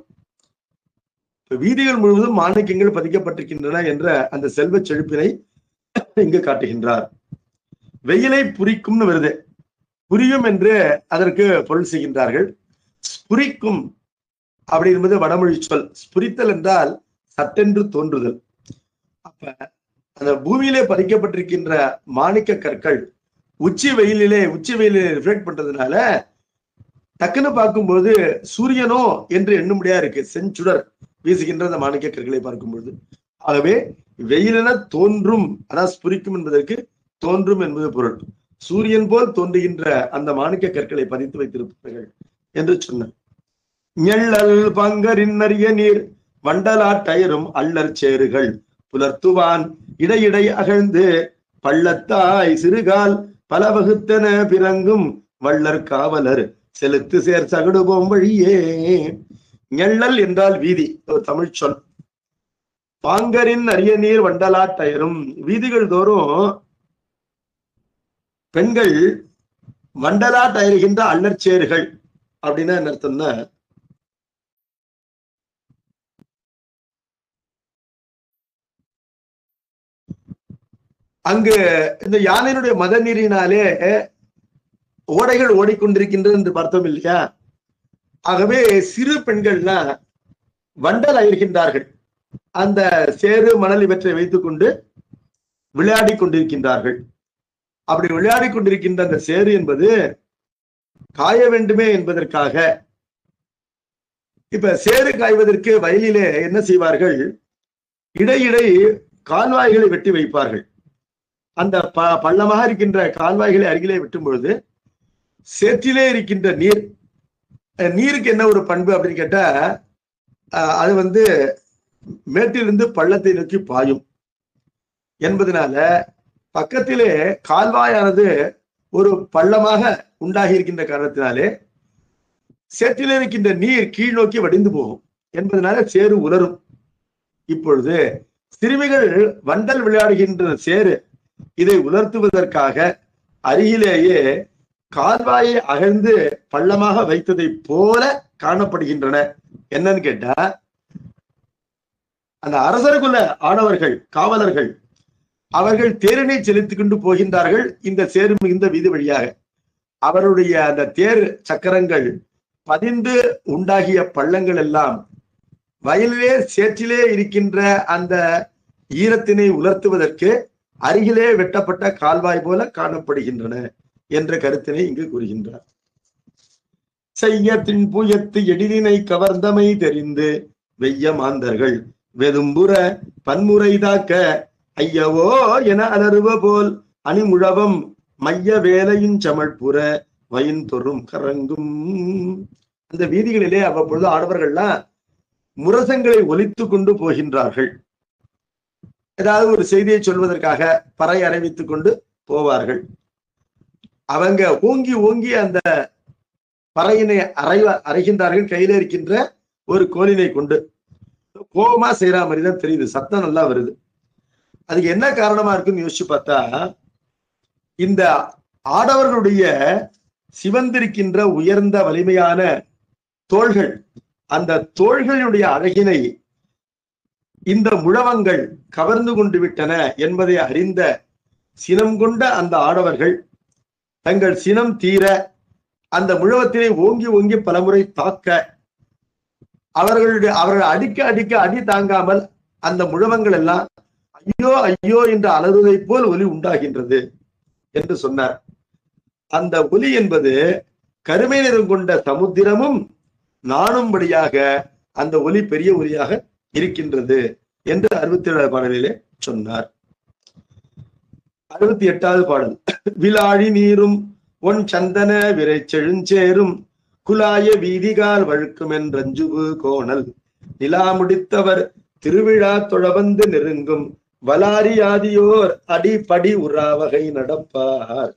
வீதிகள் முழுவதும் மாணிக்கங்கள் பதிக்கப்பட்டிருக்கின்றன என்ற அந்த செல்வ செழிப்பினை இங்கு காட்டுகின்றார். வெயிலை புரிக்கும்னு வருது, புரியும் என்று அதற்கு பொருள் செய்கின்றார்கள். ஸ்புரிக்கும் அப்படி என்பது வடமொழி சொல். ஸ்புரித்தல் என்றால் சட்டென்று தோன்றுதல். அப்ப அந்த பூமியிலே பதிக்கப்பட்டிருக்கின்ற மாணிக்க கற்கள் உச்சி வெயிலிலே ரிஃப்ளெக்ட் பண்றதுனால டக்குன்னு பார்க்கும்போது சூரியனோ என்று எண்ணும்படியா இருக்கு, செஞ்சுடர் வீசுகின்ற அந்த மாணிக்க கற்களை பார்க்கும்போது. ஆகவே வெயிலென தோன்றும், அதான் ஸ்புரிக்கும் என்பதற்கு தோன்றும் என்பது பொருள். சூரியன் போல் தோன்றுகின்ற அந்த மாணிக்க கற்களை பதித்து வைத்திருப்பார்கள் என்று சொன்னார். ஞெள்ளல் பங்கரின் அரிய நீர் வண்டலாட்டயரும் அல்லற் சேறுகள் புலர்த்துவான் இடையிடை அகழ்ந்து பள்ளத்தாய் சிறுகால் பல வகுத்தன பிறங்கும் வள்ளற் காவலர் செலுத்து சேர் சகடுபோம் வழியே. ஞெள்ளல் என்றால் வீதி, ஒரு தமிழ் சொல். பாங்கரின் அரிய நீர் வண்டலாட்டயரும், வீதிகள் தோறும் பெண்கள் வண்டலாட்டயர்கின்ற அல்லற்சேறுகள் அப்படின்னா என்ன அர்த்தம்னா, அங்கு இந்த யானையினுடைய மத நீரினாலே ஓடைகள் ஓடிக்கொண்டிருக்கின்றது என்று பார்த்தோம் இல்லையா? ஆகவே சிறு பெண்கள்லாம் வண்டல் அயர்கின்றார்கள், அந்த சேறு மணல் இவற்றை வைத்துக் கொண்டு விளையாடி கொண்டிருக்கின்றார்கள். அப்படி விளையாடி கொண்டிருக்கின்ற அந்த சேறு என்பது காய வேண்டுமே என்பதற்காக, இப்ப சேறு காய்வதற்கு வயலிலே என்ன செய்வார்கள், இடையிடை கால்வாய்களை வெட்டி வைப்பார்கள். அந்த பள்ளமாக இருக்கின்ற கால்வாய்களை அருகிலே வெட்டும் பொழுது சேற்றிலே இருக்கின்ற நீருக்கு என்ன ஒரு பண்பு அப்படின்னு கேட்டா, அது மேட்டிலிருந்து பள்ளத்தை நோக்கி பாயும் என்பதனால பக்கத்திலே கால்வாயானது ஒரு பள்ளமாக உண்டாகி இருக்கின்ற காரணத்தினாலே சேற்றிலே இருக்கின்ற நீர் கீழ் நோக்கி வடிந்து போகும் என்பதனால சேறு உலரும். இப்பொழுது சிறுமிகள் வண்டல் விளையாடுகின்ற சேறு இதை உலர்த்துவதற்காக அருகிலேயே கால்வாயை அகழ்ந்து பள்ளமாக வைத்ததை போல காணப்படுகின்றன. என்னன்னு கேட்டா, அந்த அரசர்குல ஆடவர்கள் காவலர்கள் அவர்கள் தேரினை செலுத்திக் கொண்டு போகின்றார்கள் இந்த சேறு மிகுந்த வீதி வழியாக. அவருடைய அந்த தேர் சக்கரங்கள் பதிந்து உண்டாகிய பள்ளங்கள் எல்லாம் வயலிலே சேற்றிலே இருக்கின்ற அந்த ஈரத்தினை உலர்த்துவதற்கு அருகிலே வெட்டப்பட்ட கால்வாய் போல காணப்படுகின்றன என்ற கருத்தினை இங்கு கூறுகின்றார். செய்யத்தின் புயத்து எழிலினை கவர்ந்தமை தெரிந்து வெய்ய மாந்தர்கள் வெதும்புற பன்முறை தாக்க ஐயவோ என அலறுவ போல் அணிமுழவம் மைய வேலையின் சமழ்புற வயின் தொறும் கரங்கும். அந்த வீதிகளிலே அவ்வப்பொழுது ஆடவர்கள்லாம் முரசங்களை ஒலித்து கொண்டு போகின்றார்கள். ஏதாவது ஒரு செய்தியை சொல்வதற்காக பறை அறிவித்துக் கொண்டு போவார்கள். அவங்க ஓங்கி ஓங்கி அந்த பறையினை அறைகின்றார்கள். கையில இருக்கின்ற ஒரு கோலினை கொண்டு கோபமா செய்யற மாதிரிதான் தெரியுது, சத்தம் நல்லா வருது. அதுக்கு என்ன காரணமா இருக்குன்னு யோசிச்சு பார்த்தா, இந்த ஆடவர்களுடைய சிவந்திருக்கின்ற உயர்ந்த வலிமையான தோள்கள், அந்த தோள்களுடைய அழகினை இந்த முழவங்கள் கவர்ந்து கொண்டு விட்டன என்பதை அறிந்த சினம் கொண்ட அந்த ஆடவர்கள் தங்கள் சினம் தீர அந்த முழவத்தினை ஓங்கி ஓங்கி பலமுறை தாக்க, அவர்கள் அடிக்க அடி தாங்காமல் அந்த முழவங்கள் எல்லாம் ஐயோ ஐயோ என்று அலறுவதை போல் ஒலி உண்டாகின்றது என்று சொன்னார். அந்த ஒலி என்பது கருமை நிறம் கொண்ட சமுத்திரமும் நாணும்படியாக அந்த ஒலி பெரிய ஒலியாக இருக்கின்றது என்று 67வது பாடலிலே சொன்னார். 68வது பாடல். விளாழி நீரும் ஒன் சந்தன விரை செழுஞ்சேரும் குலாய வீதிகால் வழுக்கும் என்றஞ்சுவு கோணல் நிலா முடித்தவர் திருவிழா தொழவந்து நெருங்கும் வலாரியாதியோர் அடிப்படி உறாவகை நடப்பார்.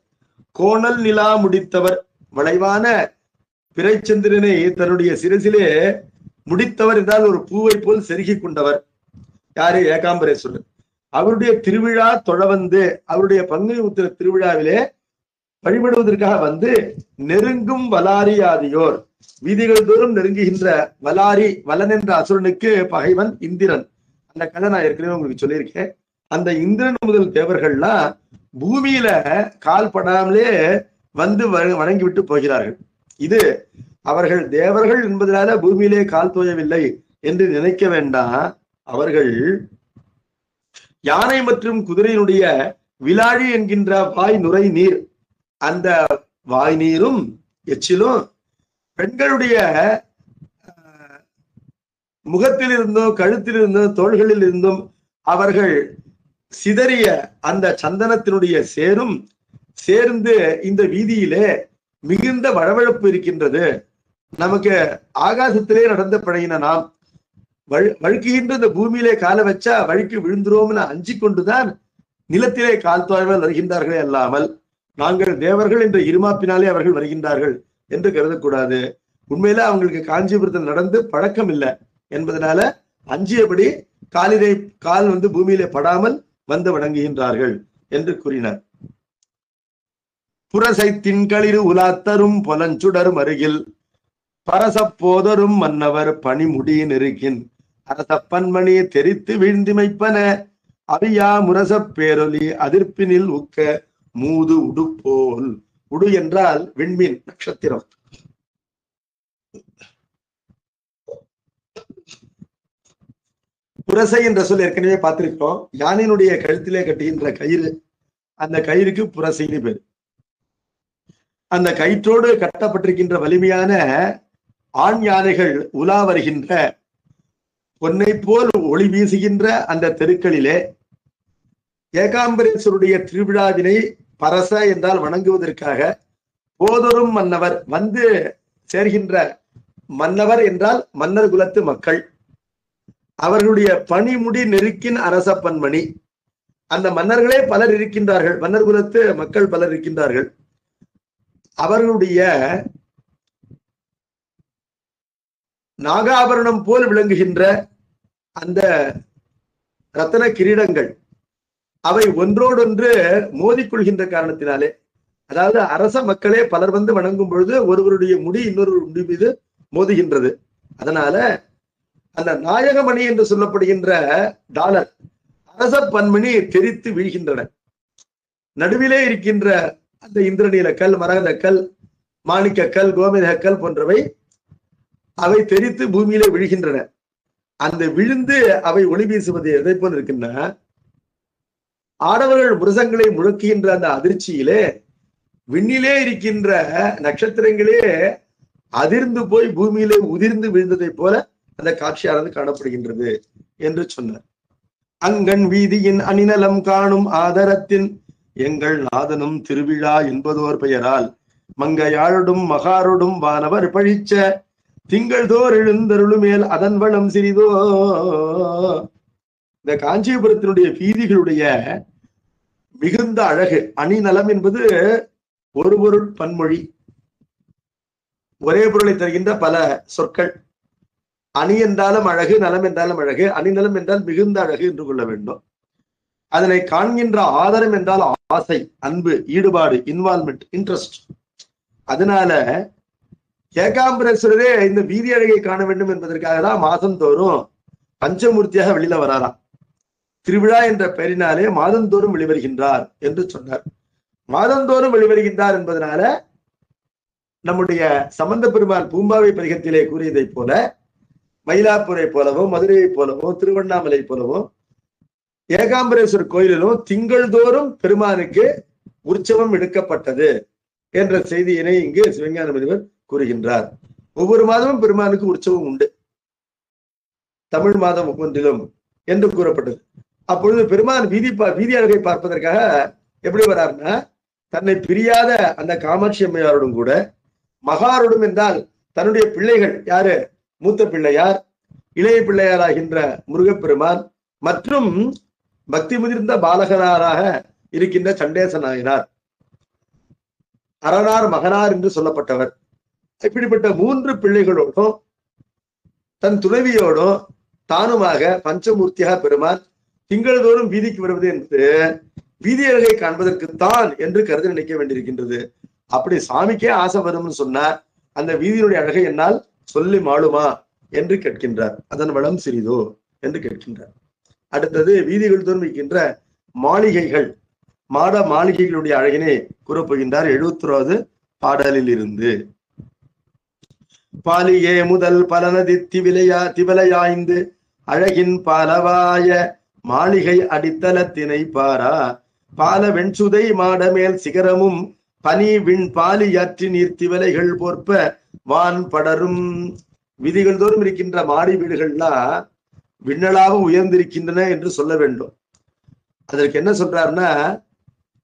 கோணல் நிலா முடித்தவர், வளைவான பிறைச்சந்திரனை தன்னுடைய சிரசிலே முடித்தவர் என்றால் ஒரு பூவை போல் செருகி கொண்டவர் யாரு? ஏகாம்பரேஸ்வரர். அவருடைய திருவிழா தொழவந்து, அவருடைய பங்குனி உத்திர திருவிழாவிலே வழிபடுவதற்காக வந்து நெருங்கும் வலாரியாதியோர், வீதிகள் தோறும் நெருங்குகின்ற வலாரி, வலன் என்ற அசுரனுக்கு பகைவன் இந்திரன். அந்த கதை நான் ஏற்கனவே உங்களுக்கு சொல்லியிருக்கேன். அந்த இந்திரன் முதல் தேவர்கள்லாம் பூமியில கால் படாமலே வந்து வணங்கி விட்டு போகிறார்கள். இது அவர்கள் தேவர்கள் என்பதனால பூமியிலே கால் தோயவில்லை என்று நினைக்க வேண்டாம். அவர்கள் யானை மற்றும் குதிரையினுடைய விளாழி என்கின்ற வாய் நுரை நீர், அந்த வாய் நீரும் எச்சிலும் பெண்களுடைய முகத்தில் இருந்தும் கழுத்தில் இருந்தும் தோள்களில் இருந்தும் அவர்கள் சிதறிய அந்த சந்தனத்தினுடைய சேரும் சேர்ந்து இந்த வீதியிலே மிகுந்த வழவழப்பு இருக்கின்றது. நமக்கு ஆகாசத்திலே நடந்த பழகின நாம் வழுக்குகின்ற இந்த பூமியிலே காலை வச்சா வழுக்கி விழுந்துருவோம்னு அஞ்சி கொண்டுதான் நிலத்திலே கால் தோய்வால் வருகின்றார்களே அல்லாமல் நாங்கள் தேவர்கள் என்ற இருமாப்பினாலே அவர்கள் வருகின்றார்கள் என்று கருதக்கூடாது. உண்மையில அவங்களுக்கு காஞ்சிபுரத்தில் நடந்து பழக்கம் இல்லை என்பதனால அஞ்சியபடி கால் பூமியிலே படாமல் வந்து வணங்குகின்றார்கள் என்று கூறினார். புரசைத்தின் களிறு உலாத்தரும் பொலஞ்சுடரும் அருகில் பரசப்போதரும் மன்னவர் பனிமுடி நெருக்கின் அரசப்பன்மணி தெரித்து வீழ்ந்திமைப்பன அவியா முரசப் பேரொலி அதிர்ப்பினில் உக்க மூது உடுப்போல். உடு என்றால் விண்மீன், நட்சத்திரம். புரசை என்ற சொல் ஏற்கனவே பார்த்திருக்கோம். யானையினுடைய கழுத்திலே கட்டுகின்ற கயிறு அந்த கயிறுக்கு புரசைன்னு பேர். அந்த கயிற்றோடு கட்டப்பட்டிருக்கின்ற வலிமையான ஆண் யானைகள் உலா வருகின்ற பொன்னை போல் ஒளி வீசுகின்ற அந்த தெருக்களிலே ஏகாம்பரேஸ்வருடைய திருவிழாவினை பரச என்றால் வணங்குவதற்காக போதொரும் மன்னவர் வந்து சேர்கின்ற. மன்னவர் என்றால் மன்னர் குலத்து மக்கள், அவர்களுடைய பணிமுடி நெருக்கின் அரச பன்மணி. அந்த மன்னர்களே பலர் இருக்கின்றார்கள், மன்னர் குலத்து மக்கள் பலர் இருக்கின்றார்கள். அவர்களுடைய நாகாபரணம் போல் விளங்குகின்ற அந்த ரத்தன கிரீடங்கள் அவை ஒன்றோடொன்று மோதிக்கொள்கின்ற காரணத்தினாலே, அதாவது அரச மக்களே பலர் வந்து வணங்கும் பொழுது ஒருவருடைய முடி இன்னொரு முடி மீது மோதுகின்றது. அதனால அந்த நாயகமணி என்று சொல்லப்படுகின்ற டாலர் அரச பன்மணி தெரித்து வீழ்கின்றன. நடுவிலே இருக்கின்ற அந்த இந்திரநீல கல், மரகத கல், மாணிக்க கல், கோமேதக கல் போன்றவை அவை தெரித்து பூமியிலே விழுகின்றன. அந்த விழுந்து அவை ஒளி வீசுவது எதை போல் இருக்கின்றன, ஆடவர்கள் முரசங்களை முழக்குகின்ற அந்த அதிர்ச்சியிலே விண்ணிலே இருக்கின்ற நட்சத்திரங்களே அதிர்ந்து போய் பூமியிலே உதிர்ந்து விழுந்ததை போல அந்த காட்சியானது காணப்படுகின்றது என்று சொன்னார். அங்கண் வீதியின் அணிநலம் காணும் ஆதரத்தின் எங்கள் நாதனும் திருவிழா என்பதோர் பெயரால் மங்கையாழொடும் மகாரொடும் வானவர் பழிச்ச திங்கள் தோர் எழுந்தருளுமேல் அதன் வளம் சிறிதோ. இந்த காஞ்சிபுரத்தினுடைய வீதிகளுடைய மிகுந்த அழகு, அணிநலம் என்பது ஒரு பொருள் பன்மொழி, ஒரே பொருளை தருகின்ற பல சொற்கள். அணி என்றாலும் அழகு, நலம் என்றாலும் அழகு, அணிநலம் என்றால் மிகுந்த அழகு என்று கொள்ள வேண்டும். அதனை காண்கின்ற ஆதரம் என்றால் ஆசை, அன்பு, ஈடுபாடு, இன்வால்மெண்ட், இன்ட்ரெஸ்ட். அதனால ஏகாம்பரேஸ்வரரே இந்த வீதி அழகை காண வேண்டும் என்பதற்காக தான் மாதந்தோறும் பஞ்சமூர்த்தியாக வெளியில வராராம். திருவிழா என்ற பெயரினாலே மாதந்தோறும் வெளிவருகின்றார் என்று சொன்னார். மாதந்தோறும் வெளிவருகின்றார் என்பதனால நம்முடைய சம்பந்த பெருமாள் பூம்பாவை பதிகத்திலே கூறியதை போல மயிலாப்பூரை போலவோ, மதுரையை போலவோ, திருவண்ணாமலை போலவோ ஏகாம்பரேஸ்வரர் கோயிலிலும் திங்கள் தோறும் பெருமானுக்கு உற்சவம் எடுக்கப்பட்டது என்ற செய்தியினை இங்கு சிவஞான முனிவர் கூறுகின்றார். ஒவ்வொரு மாதமும் பெருமானுக்கு உற்சவம் உண்டு, தமிழ் மாதம் ஒவ்வொன்றிலும் என்று கூறப்பட்டது. அப்பொழுது பெருமான் வீதி அழகை பார்ப்பதற்காக எப்படி வரார்னா, தன்னை பிரியாத அந்த காமாட்சி அம்மையாரோடும் கூட மகாரோடும் என்றால் தன்னுடைய பிள்ளைகள் யாரு, மூத்த பிள்ளையார், இளைய பிள்ளையாராகின்ற முருகப்பெருமான் மற்றும் பக்தி முதிர்ந்த பாலகனாராக இருக்கின்ற சண்டேச நாயனார், அரணார் மகனார் என்று சொல்லப்பட்டவர், இப்படிப்பட்ட 3 பிள்ளைகளோடும் தன் துணைவியோடும் தானுமாக பஞ்சமூர்த்தியாக பெருமான் திங்கள்தோறும் வீதிக்கு வருவது என்பது வீதி அழகை காண்பதற்குத்தான் என்று கருதி நினைக்க வேண்டியிருக்கின்றது. அப்படி சாமிக்கே ஆசை வரும்னு சொன்னார், அந்த வீதியினுடைய அழகை என்னால் சொல்லி மாளுமா என்று கேட்கின்றார். அதன் வளம் சிறிதோ என்று கேட்கின்றார். அடுத்தது வீதிகள் தோறும் இருக்கின்ற மாளிகைகள், மாட மாளிகைகளுடைய அழகினை கூறப்போகின்றார் 71வது பாடலில் இருந்து. பாலியே முதல் பலனதி திவலையாய்ந்து அழகின் பாலவாய மாளிகை அடித்தளத்தினை பாரா பால வெண்சுதை மாடமேல் சிகரமும் பனி விண் பாலியாற்றி நீர் திவலைகள் போற்ப வான் படரும். வீதிகள் தோறும் இருக்கின்ற மாடி வீடுகள்லாம் விண்ணலாக உயர்ந்திருக்கின்றன என்று சொல்ல வேண்டும். அதற்கு என்ன சொல்றாருன்னா,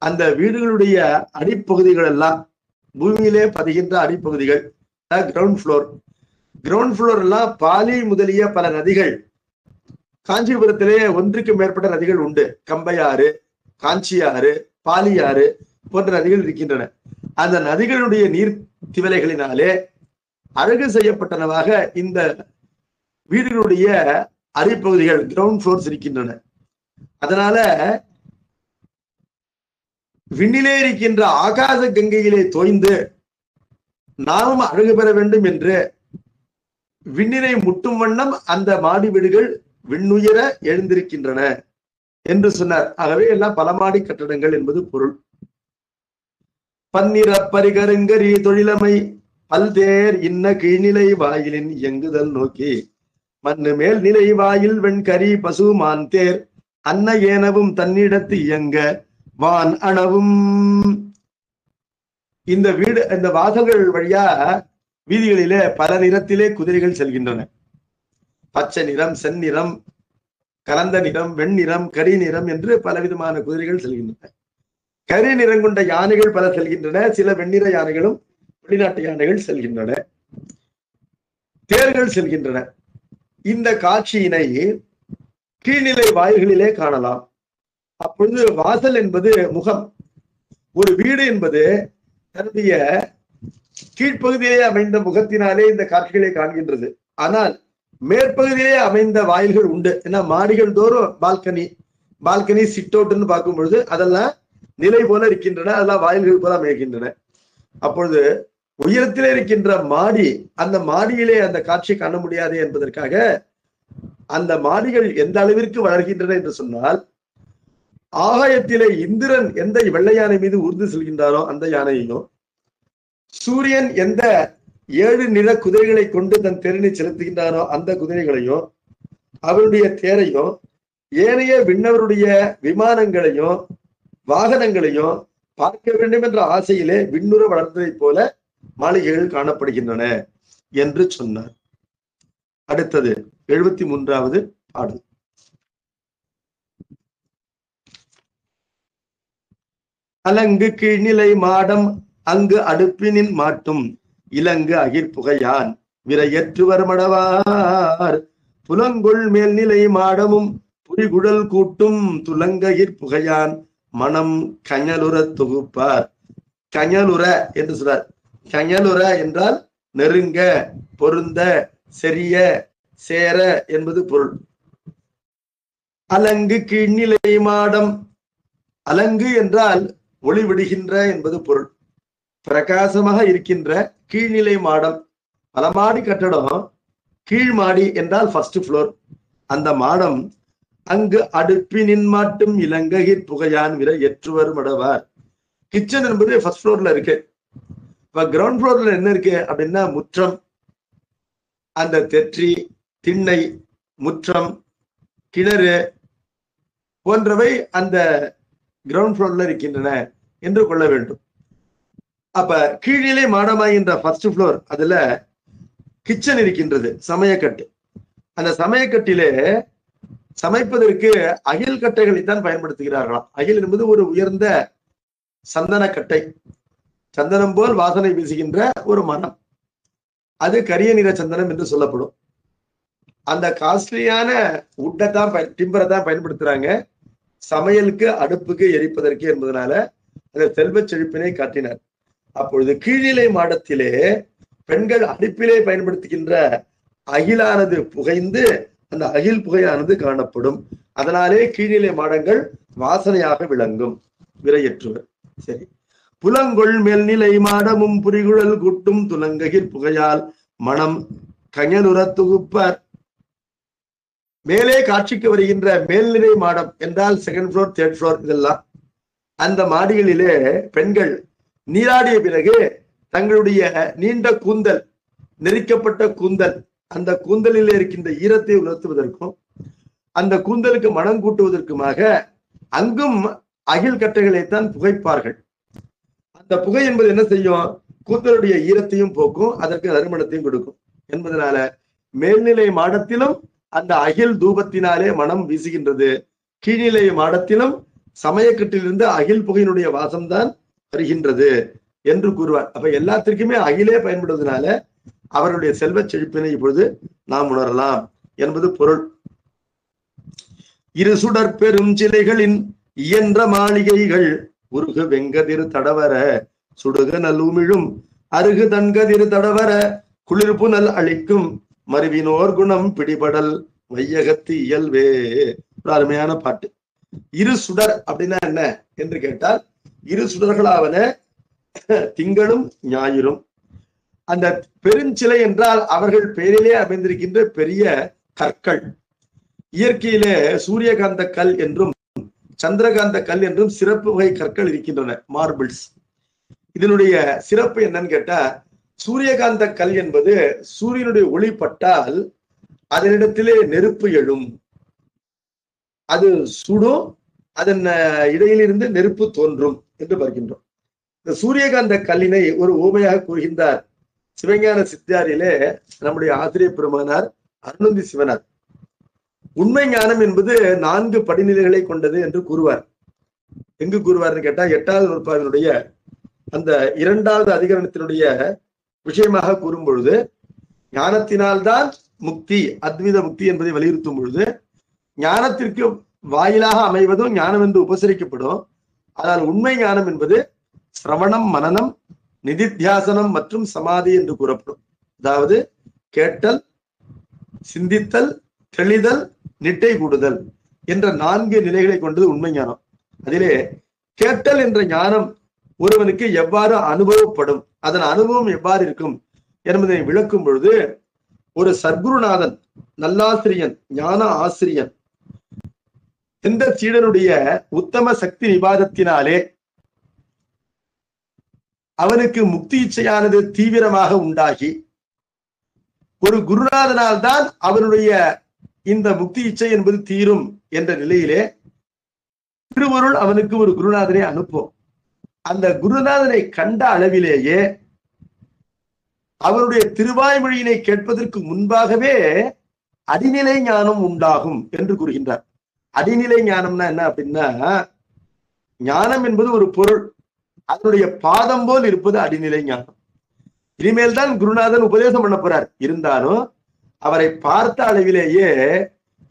அந்த வீடுகளுடைய அடிப்பகுதிகள் எல்லாம் பூமியிலே பதிகின்ற அடிப்பகுதிகள், கிரவுண்ட் ஃப்ளோர் எல்லாம் பாலி முதலிய பல நதிகள், காஞ்சிபுரத்திலே ஒன்றுக்கு மேற்பட்ட நதிகள் உண்டு. கம்பையாறு, காஞ்சியாறு, பாலியாறு போன்ற நதிகள் இருக்கின்றன. அந்த நதிகளுடைய நீர் திவலைகளினாலே அழகு செய்யப்பட்டனவாக இந்த வீடுகளுடைய அடிப்பகுதிகள், கிரவுண்ட் ஃப்ளோர்ஸ் இருக்கின்றன. அதனால விண்ணிலே இருக்கின்ற ஆகாச கங்கையிலே தோய்ந்து நாமும் அழகு பெற வேண்டும் என்று விண்ணினை முட்டும் வண்ணம் அந்த மாடி வீடுகள் விண்ணுயர எழுந்திருக்கின்றன என்று சொன்னார். ஆகவே எல்லாம் பல மாடி கட்டடங்கள் என்பது பொருள். பன்னிற பரிகருங்கரி தொழிலமை பல்தேர் இன்ன கீழ்நிலை வாயிலின் இயங்குதல் நோக்கி மண்ணு மேல் நிலை வாயில் வெண்கரி பசு மான் தேர் அன்ன ஏனவும் தன்னிடத்து இயங்க வான் அணவும். இந்த வாசல்கள் வழியா வீதிகளிலே பல நிறத்திலே குதிரைகள் செல்கின்றன. பச்சை நிறம், செந்நிறம், கலந்த நிறம், வெண்ணிறம், கரி நிறம் என்று பலவிதமான குதிரைகள் செல்கின்றன. கரி நிறம் கொண்ட யானைகள் பல செல்கின்றன. சில வெண்ணிற யானைகளும் வெளிநாட்டு யானைகள் செல்கின்றன. தேர்கள் செல்கின்றன. இந்த காட்சியினை கீழ்நிலை வாயில்களிலே காணலாம். அப்பொழுது வாசல் என்பது முகம். ஒரு வீடு என்பது தன்னுடைய கீழ்ப்பகுதியிலே அமைந்த முகத்தினாலே இந்த காட்சிகளை காண்கின்றது. ஆனால் மேற்பகுதியிலே அமைந்த வாயில்கள் உண்டு. ஏன்னா மாடிகள் தோறும் பால்கனி சிட் அவுட்னு பார்க்கும் பொழுது அதெல்லாம் நிலை போல இருக்கின்றன. அதெல்லாம் வாயில்கள் போல அமைகின்றன. அப்பொழுது உயரத்திலே இருக்கின்ற மாடி, அந்த மாடியிலே அந்த காட்சி காண முடியாது என்பதற்காக அந்த மாடிகள் எந்த அளவிற்கு வளர்கின்றன என்று சொன்னால், ஆகாயத்திலே இந்திரன் எந்த வெள்ளை யானை மீது ஊர்ந்து செல்கின்றாரோ அந்த யானையையும், சூரியன் எந்த 7 நிற குதிரைகளை கொண்டு தன் தேரினை செலுத்துகின்றாரோ அந்த குதிரைகளையும், அவருடைய தேரையும், ஏனைய விண்ணவருடைய விமானங்களையும் வாகனங்களையும் பார்க்க வேண்டும் என்ற ஆசையிலே விண்ணுற வளர்ந்ததை போல மாளிகைகள் காணப்படுகின்றன என்று சொன்னார். அடுத்தது 73வது பாடல். அலங்கு கீழ்நிலை மாடம் அங்கு அடுப்பினின் மாட்டும் இலங்கு அகிர்புகையான் விரையற்றுவர் மடவார் புலங்கொள் மேல்நிலை மாடமும் புரிகுழல் கூட்டும் துலங்கயிர் புகையான் மனம் கஞலுற தொகுப்பார். கஞலுற என்று சொல்றார். கஞலுற என்றால் நெருங்க, பொருந்த, செரிய, சேர என்பது பொருள். அலங்கு கீழ்நிலை மாடம். அலங்கு என்றால் ஒளிவிடுகின்ற என்பது பொருள். பிரகாசமாக இருக்கின்ற கீழ்நிலை மாடம். பலமாடி கட்டடம், கீழ் மாடி என்றால் ஃபர்ஸ்ட் ஃப்ளோர். அந்த மாடம் அங்கு அடுப்பினின் மாட்டும் இலங்கையில் புகையான் விர எற்றுவர் மடவார். கிச்சன் என்பது ஃபர்ஸ்ட் ஃப்ளோர்ல இருக்கு. இப்ப கிரவுண்ட் ஃப்ளோர்ல என்ன இருக்கு அப்படின்னா முற்றம், அந்த தெற்றி, திண்ணை, முற்றம், கிணறு போன்றவை அந்த கிரவுண்ட் ஃப்ளோர்ல இருக்கின்றன என்று கொள்ள வேண்டும். அப்ப கீழிலே மாடமாகின்ற ஃபர்ஸ்ட் ஃப்ளோர், அதுல கிச்சன் இருக்கின்றது, சமையக்கட்டு. அந்த சமையக்கட்டிலே சமைப்பதற்கு அகில் கட்டைகளைத்தான் பயன்படுத்துகிறார்களாம். அகில் என்பது ஒரு உயர்ந்த சந்தன கட்டை, சந்தனம் போல் வாசனை வீசுகின்ற ஒரு மரம். அது கரிய நிற சந்தனம் என்று சொல்லப்படும். அந்த காஸ்ட்லியான உட்டை தான் டிம்பரை தான் பயன்படுத்துறாங்க சமையலுக்கு, அடுப்புக்கு, எரிப்பதற்கு என்பதனால அந்த செல்வ செழிப்பினை காட்டினார். அப்பொழுது கீழிலை மாடத்திலே பெண்கள் அடுப்பிலே பயன்படுத்துகின்ற அகிலானது புகைந்து அந்த அகில் புகையானது காணப்படும். அதனாலே கீழிலை மாடங்கள் வாசனையாக விளங்கும். விரையற்றுவர். சரி. புலங்கொள் மேல்நிலை மாடமும் புரிகுழல் கூட்டும் துலங்ககில் புகையால் மனம் கஞலுற தொகுப்பார். மேலே காட்சிக்கு வருகின்ற மேல்நிலை மாடம் என்றால் செகண்ட் ஃப்ளோர், தேர்ட் ஃப்ளோர், இதெல்லாம் அந்த மாடிகளிலே பெண்கள் நீராடிய பிறகு தங்களுடைய நீண்ட கூந்தல், நெரிக்கப்பட்ட கூந்தல், அந்த கூந்தலில் இருக்கின்ற ஈரத்தை உணர்த்துவதற்கும் அந்த கூந்தலுக்கு மனம் கூட்டுவதற்குமாக அங்கும் அகில் கட்டைகளைத்தான் புகைப்பார்கள். அந்த புகை என்பது என்ன செய்யும்? கூந்தலுடைய ஈரத்தையும் போக்கும், அதற்கு நறுமணத்தையும் கொடுக்கும் என்பதனால மேல்நிலை மாடத்திலும் அந்த அகில் தூபத்தினாலே மனம் வீசுகின்றது. கீழ்நிலை மாடத்திலும் சமயக்கட்டிலிருந்து அகில் புகையினுடைய வாசம்தான் வருகின்றது என்று கூறுவார். அப்ப எல்லாத்திற்குமே அகிலே பயன்படுவதனால அவருடைய செல்வ செழிப்பினை இப்பொழுது நாம் உணரலாம் என்பது பொருள். இரு சுடர் பெரும் சிலைகளின் இயன்ற மாளிகைகள் உருகு வெங்கதிரு தடவர சுடுக நல்லுமிழும் அருகு தன்கதிரு தடவர குளிர்பு நல் அளிக்கும் மருவினோர் குணம் பிடிபடல் வையகத்து இயல்வே. ஒரு அருமையான பாட்டு. இரு சுடர் அப்படின்னா என்ன என்று கேட்டால், இரு சுடர்களாவன திங்களும் ஞாயிறும். அந்த பெருஞ்சிலை என்றால் அவர்கள் பெயரிலே அமைந்திருக்கின்ற பெரிய கற்கள். இயற்கையிலே சூரியகாந்த கல் என்றும் சந்திரகாந்த கல் என்றும் சிறப்பு வகை கற்கள் இருக்கின்றன, மார்பிள்ஸ். இதனுடைய சிறப்பு என்னன்னு கேட்டா, சூரியகாந்த கல் என்பது சூரியனுடைய ஒளி பட்டால் அதனிடத்திலே நெருப்பு எழும், அது சுடும், அதன் இடையிலிருந்து நெருப்பு தோன்றும் என்று பார்க்கின்றோம். இந்த சூரியகாந்த கல்லினை ஒரு ஓமையாக கூறுகின்றார் சிவஞான சித்தியாரிலே நம்முடைய ஆசிரியர் பெருமானார் அருணந்தி சிவனார். உண்மை ஞானம் என்பது 4 படிநிலைகளை கொண்டது என்று கூறுவார். எங்கு கூறுவார்னு கேட்டா 8வது நூற்பாவினுடைய அந்த 2வது அதிகரணத்தினுடைய விஷயமாக கூறும் பொழுது, ஞானத்தினால்தான் முக்தி, அத்வித முக்தி என்பதை வலியுறுத்தும் பொழுது, ஞானத்திற்கு வாயிலாக அமைவதும் ஞானம் என்று உபசரிக்கப்படும். ஆனால் உண்மை ஞானம் என்பது சிரவணம், மனனம், நிதித்தியாசனம் மற்றும் சமாதி என்று கூறப்படும். அதாவது கேட்டல், சிந்தித்தல், தெளிதல், நிட்டை கூடுதல் என்ற 4 நிலைகளை கொண்டது உண்மை ஞானம். அதிலே கேட்டல் என்ற ஞானம் ஒருவனுக்கு எவ்வாறு அனுபவப்படும், அதன் அனுபவம் எவ்வாறு இருக்கும் என்பதை விளக்கும் பொழுது, ஒரு சர்க்குருநாதன், நல்லாசிரியன், ஞான ஆசிரியன் எந்த சீடனுடைய உத்தம சக்தி விவாதத்தினாலே அவனுக்கு முக்தி இச்சையானது தீவிரமாக உண்டாகி, ஒரு குருநாதனால் தான் அவனுடைய இந்த முக்தி இச்சை என்பது தீரும் என்ற நிலையிலே திருவருள் அவனுக்கு ஒரு குருநாதனை அனுப்பும். அந்த குருநாதனை கண்ட அளவிலேயே அவருடைய திருவாய்மொழியினை கேட்பதற்கு முன்பாகவே அடிநிலை ஞானம் உண்டாகும் என்று கூறுகின்றார். அடிநிலை ஞானம்னா என்ன அப்படின்னா, ஞானம் என்பது ஒரு பொருள், அதனுடைய பாதம் போல் இருப்பது அடிநிலை ஞானம். இனிமேல் தான் குருநாதன் உபதேசம் பண்ண போறார். இருந்தாலும் அவரை பார்த்த அளவிலேயே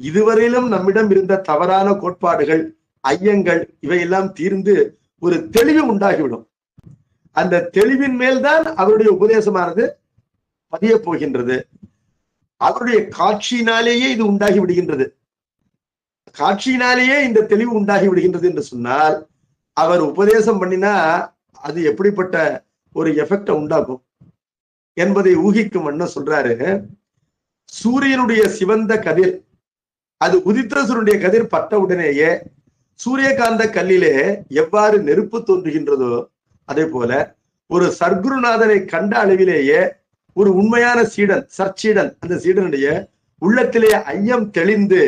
இதுவரையிலும் நம்மிடம் இருந்த தவறான கோட்பாடுகள், ஐயங்கள் இவையெல்லாம் தீர்ந்து ஒரு தெளிவு உண்டாகிவிடும். அந்த தெளிவின் மேல்தான் அவருடைய உபதேசமானது பதிய போகின்றது. அவருடைய காட்சியினாலேயே இது உண்டாகி விடுகின்றது. காட்சியினாலேயே இந்த தெளிவு உண்டாகி விடுகின்றது என்று சொன்னால், அவர் உபதேசம் பண்ணினா அது எப்படிப்பட்ட ஒரு எஃபெக்டை உண்டாக்கும் என்பதை ஊகிக்கும் என்ன சொல்றாரு. சூரியனுடைய சிவந்த கதிர் அது உதித்தரசனுடைய கதிர் பட்ட உடனேயே சூரியகாந்த கல்லிலே எவ்வாறு நெருப்பு தோன்றுகின்றதோ, அதே போல ஒரு சர்க்குருநாதனை கண்ட அளவிலேயே ஒரு உண்மையான சீடன், சற்சீடன், அந்த சீடனுடைய உள்ளத்திலே ஐயம் தெளிந்து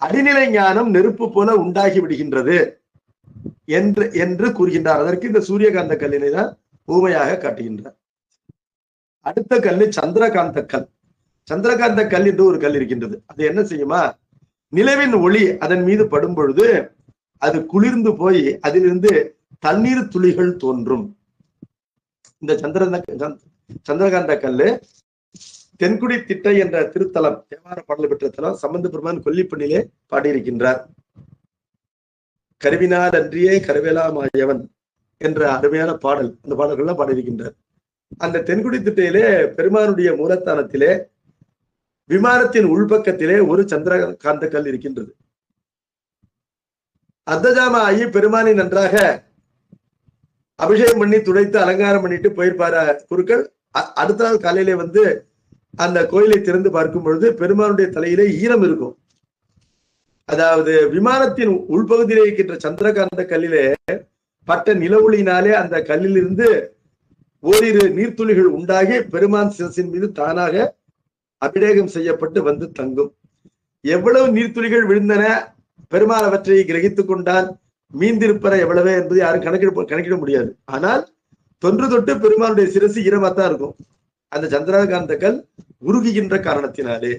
அடிநிலை ஞானம் நெருப்பு போல உண்டாகி விடுகின்றது என்று கூறுகின்றார். அதற்கு இந்த சூரியகாந்த கல்லினை தான் ஊமையாக காட்டுகின்றார். அடுத்த கல்லு சந்திரகாந்த கல். சந்திரகாந்த கல் என்று ஒரு கல் இருக்கின்றது. அது என்ன செய்யுமா, நிலவின் ஒளி அதன் மீது படும் பொழுது அது குளிர்ந்து போய் அதிலிருந்து தண்ணீர் துளிகள் தோன்றும். இந்த சந்திரகாந்த கல்லு தென்குடி திட்டை என்ற திருத்தலம், தேவார பாடல் பெற்ற தலம், சம்பந்த பெருமான் கொல்லிப்பண்ணிலே பாடியிருக்கின்றார். கருவினால் அன்றியே கருவேலாமாயவன் என்ற அருமையான பாடல், அந்த பாடல்கள்லாம் பாடியிருக்கின்றார். அந்த தென்குடி திட்டையிலே பெருமானுடைய மூலத்தானத்திலே விமானத்தின் உள்பக்கத்திலே ஒரு சந்திரகாந்த கல் இருக்கின்றது. அர்த்தஜாம ஆகி பெருமானை நன்றாக அபிஷேகம் பண்ணி துடைத்து அலங்காரம் பண்ணிட்டு போயிருப்பார குருக்கள். அடுத்த நாள் காலையிலே வந்து அந்த கோயிலை திறந்து பார்க்கும் பொழுது பெருமானுடைய தலையிலே ஈரம் இருக்கும். அதாவது விமானத்தின் உள்பகுதியிலே இருக்கின்ற சந்திரகாந்த கல்லிலே பட்ட நிலவொளியினாலே அந்த கல்லிலிருந்து ஓரிரு நீர்த்துளிகள் உண்டாகி பெருமான் சிரசின் மீது தானாக அபிஷேகம் செய்யப்பட்டு வந்து தங்கும். எவ்வளவு நீர்த்துளிகள் விழுந்தன, பெருமாள் அவற்றை கிரகித்துக் கொண்டான், மீந்திருப்பன எவ்வளவே என்பது யாரும் கணக்கிட முடியாது. ஆனால் தொன்று தொட்டு பெருமானுடைய சிரசு ஈரமாத்தான் இருக்கும். அந்த சந்திரகாந்த கல் உருகுகின்ற காரணத்தினாலே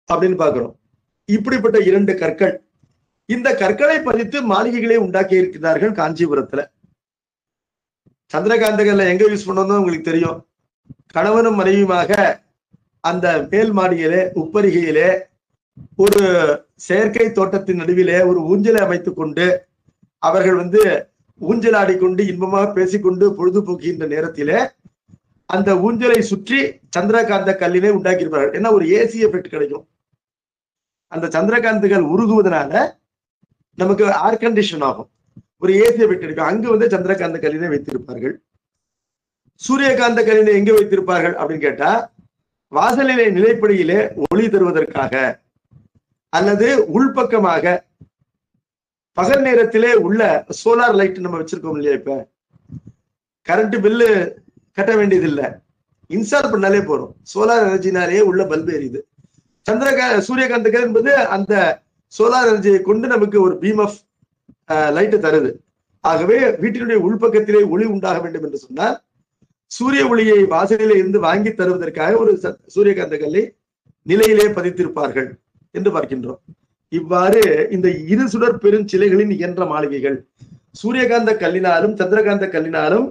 அப்படின்னு பாக்குறோம். இப்படிப்பட்ட 2 கற்கள், இந்த கற்களை பதித்து மாளிகைகளை உண்டாக்கி இருக்கிறார்கள் காஞ்சிபுரத்துல. சந்திரகாந்த கல்லை எங்க யூஸ் பண்ணணும் உங்களுக்கு தெரியும். கணவனும் மனைவியுமாக அந்த மேல் மாடியிலே உப்பரிகையிலே ஒரு செயற்கை தோட்டத்தின் நடுவிலே ஒரு ஊஞ்சலை அமைத்துக் கொண்டு அவர்கள் வந்து ஊஞ்சல் ஆடிக்கொண்டு இன்பமாக பேசிக்கொண்டு பொழுதுபோக்குகின்ற நேரத்திலே அந்த ஊஞ்சலை சுற்றி சந்திரகாந்த கல்லினை உண்டாக்கியிருப்பார்கள். ஏன்னா ஒரு ஏசி எஃபெக்ட் கிடைக்கும். அந்த சந்திரகாந்தங்கள் உருகுவதனால நமக்கு ஏர் கண்டிஷன் ஆகும், ஒரு ஏசி எஃபெக்ட் கிடைக்கும். அங்கு வந்து சந்திரகாந்த கல்லினை வைத்திருப்பார்கள். சூரியகாந்த கல்லினை எங்க வைத்திருப்பார்கள் அப்படின்னு கேட்டா, வாசலிலே நிலைப்படியிலே ஒளி தருவதற்காக அல்லது உள்பக்கமாக பகல் நேரத்திலே உள்ள சோலார் லைட் நம்ம வச்சிருக்கோம் இல்லையா, இப்ப கரண்ட் பில்லு கட்ட வேண்டியது இல்லை, இன்ஸ்டால் பண்ணாலே போறோம், சோலார் எனர்ஜினாலேயே உள்ள பல்பு எரியுது. சூரியகாந்த கல் என்பது அந்த சோலார் எனர்ஜியை கொண்டு நமக்கு ஒரு பீம் ஆஃப் லைட் தருது. ஆகவே வீட்டினுடைய உள்பக்கத்திலே ஒளி உண்டாக வேண்டும் என்று சொன்னால் சூரிய ஒளியை வாசலிலே இருந்து வாங்கி தருவதற்காக ஒரு சூரியகாந்த கல்லை நிலையிலே பதித்திருப்பார்கள் என்று பார்க்கின்றோம். இவ்வாறு இந்த இரு சுடர் பெரும் சிலைகளின் இயன்ற மாளிகைகள் சூரியகாந்த கல்லினாலும் சந்திரகாந்த கல்லினாலும்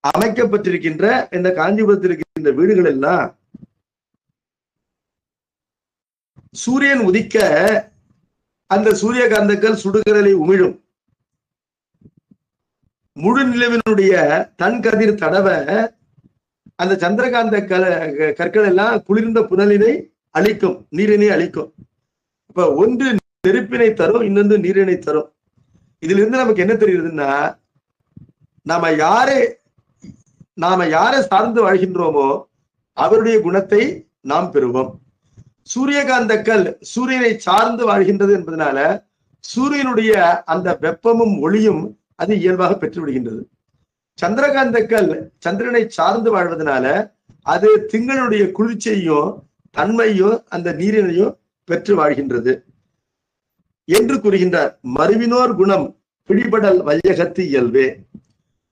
அமைக்கப்பட்டிருக்கின்ற இந்த காஞ்சிபுரத்தில் இருக்கின்ற வீடுகள் எல்லாம் சூரியன் உதிக்க அந்த சூரியகாந்தக்கல் சுடுகரலை உமிழும். முழு நிலவினுடைய தன் கதிர் தடவ அந்த சந்திரகாந்த கற்கள் எல்லாம் குளிர்ந்த புனலினை அளிக்கும், நீரினை அளிக்கும். இப்ப ஒன்று நெருப்பினை தரும், இன்னொன்று நீரினை தரும். இதுல இருந்து நமக்கு என்ன தெரியுதுன்னா, நாம யாரை சார்ந்து வாழ்கின்றோமோ அவருடைய குணத்தை நாம் பெறுவோம். சூரியகாந்தக்கல் சூரியனை சார்ந்து வாழ்கின்றது என்பதனால சூரியனுடைய அந்த வெப்பமும் ஒளியும் அது இயல்பாக பெற்று விடுகின்றது. சந்திரகாந்தக்கல் சந்திரனை சார்ந்து வாழ்வதனால அது திங்களுடைய குளிர்ச்சியையும் தன்மையும் அந்த நீரினையும் பெற்று வாழ்கின்றது என்று கூறுகின்றார். மருவினோர் குணம் பிடிபடல் வையகத்து இயல்பே.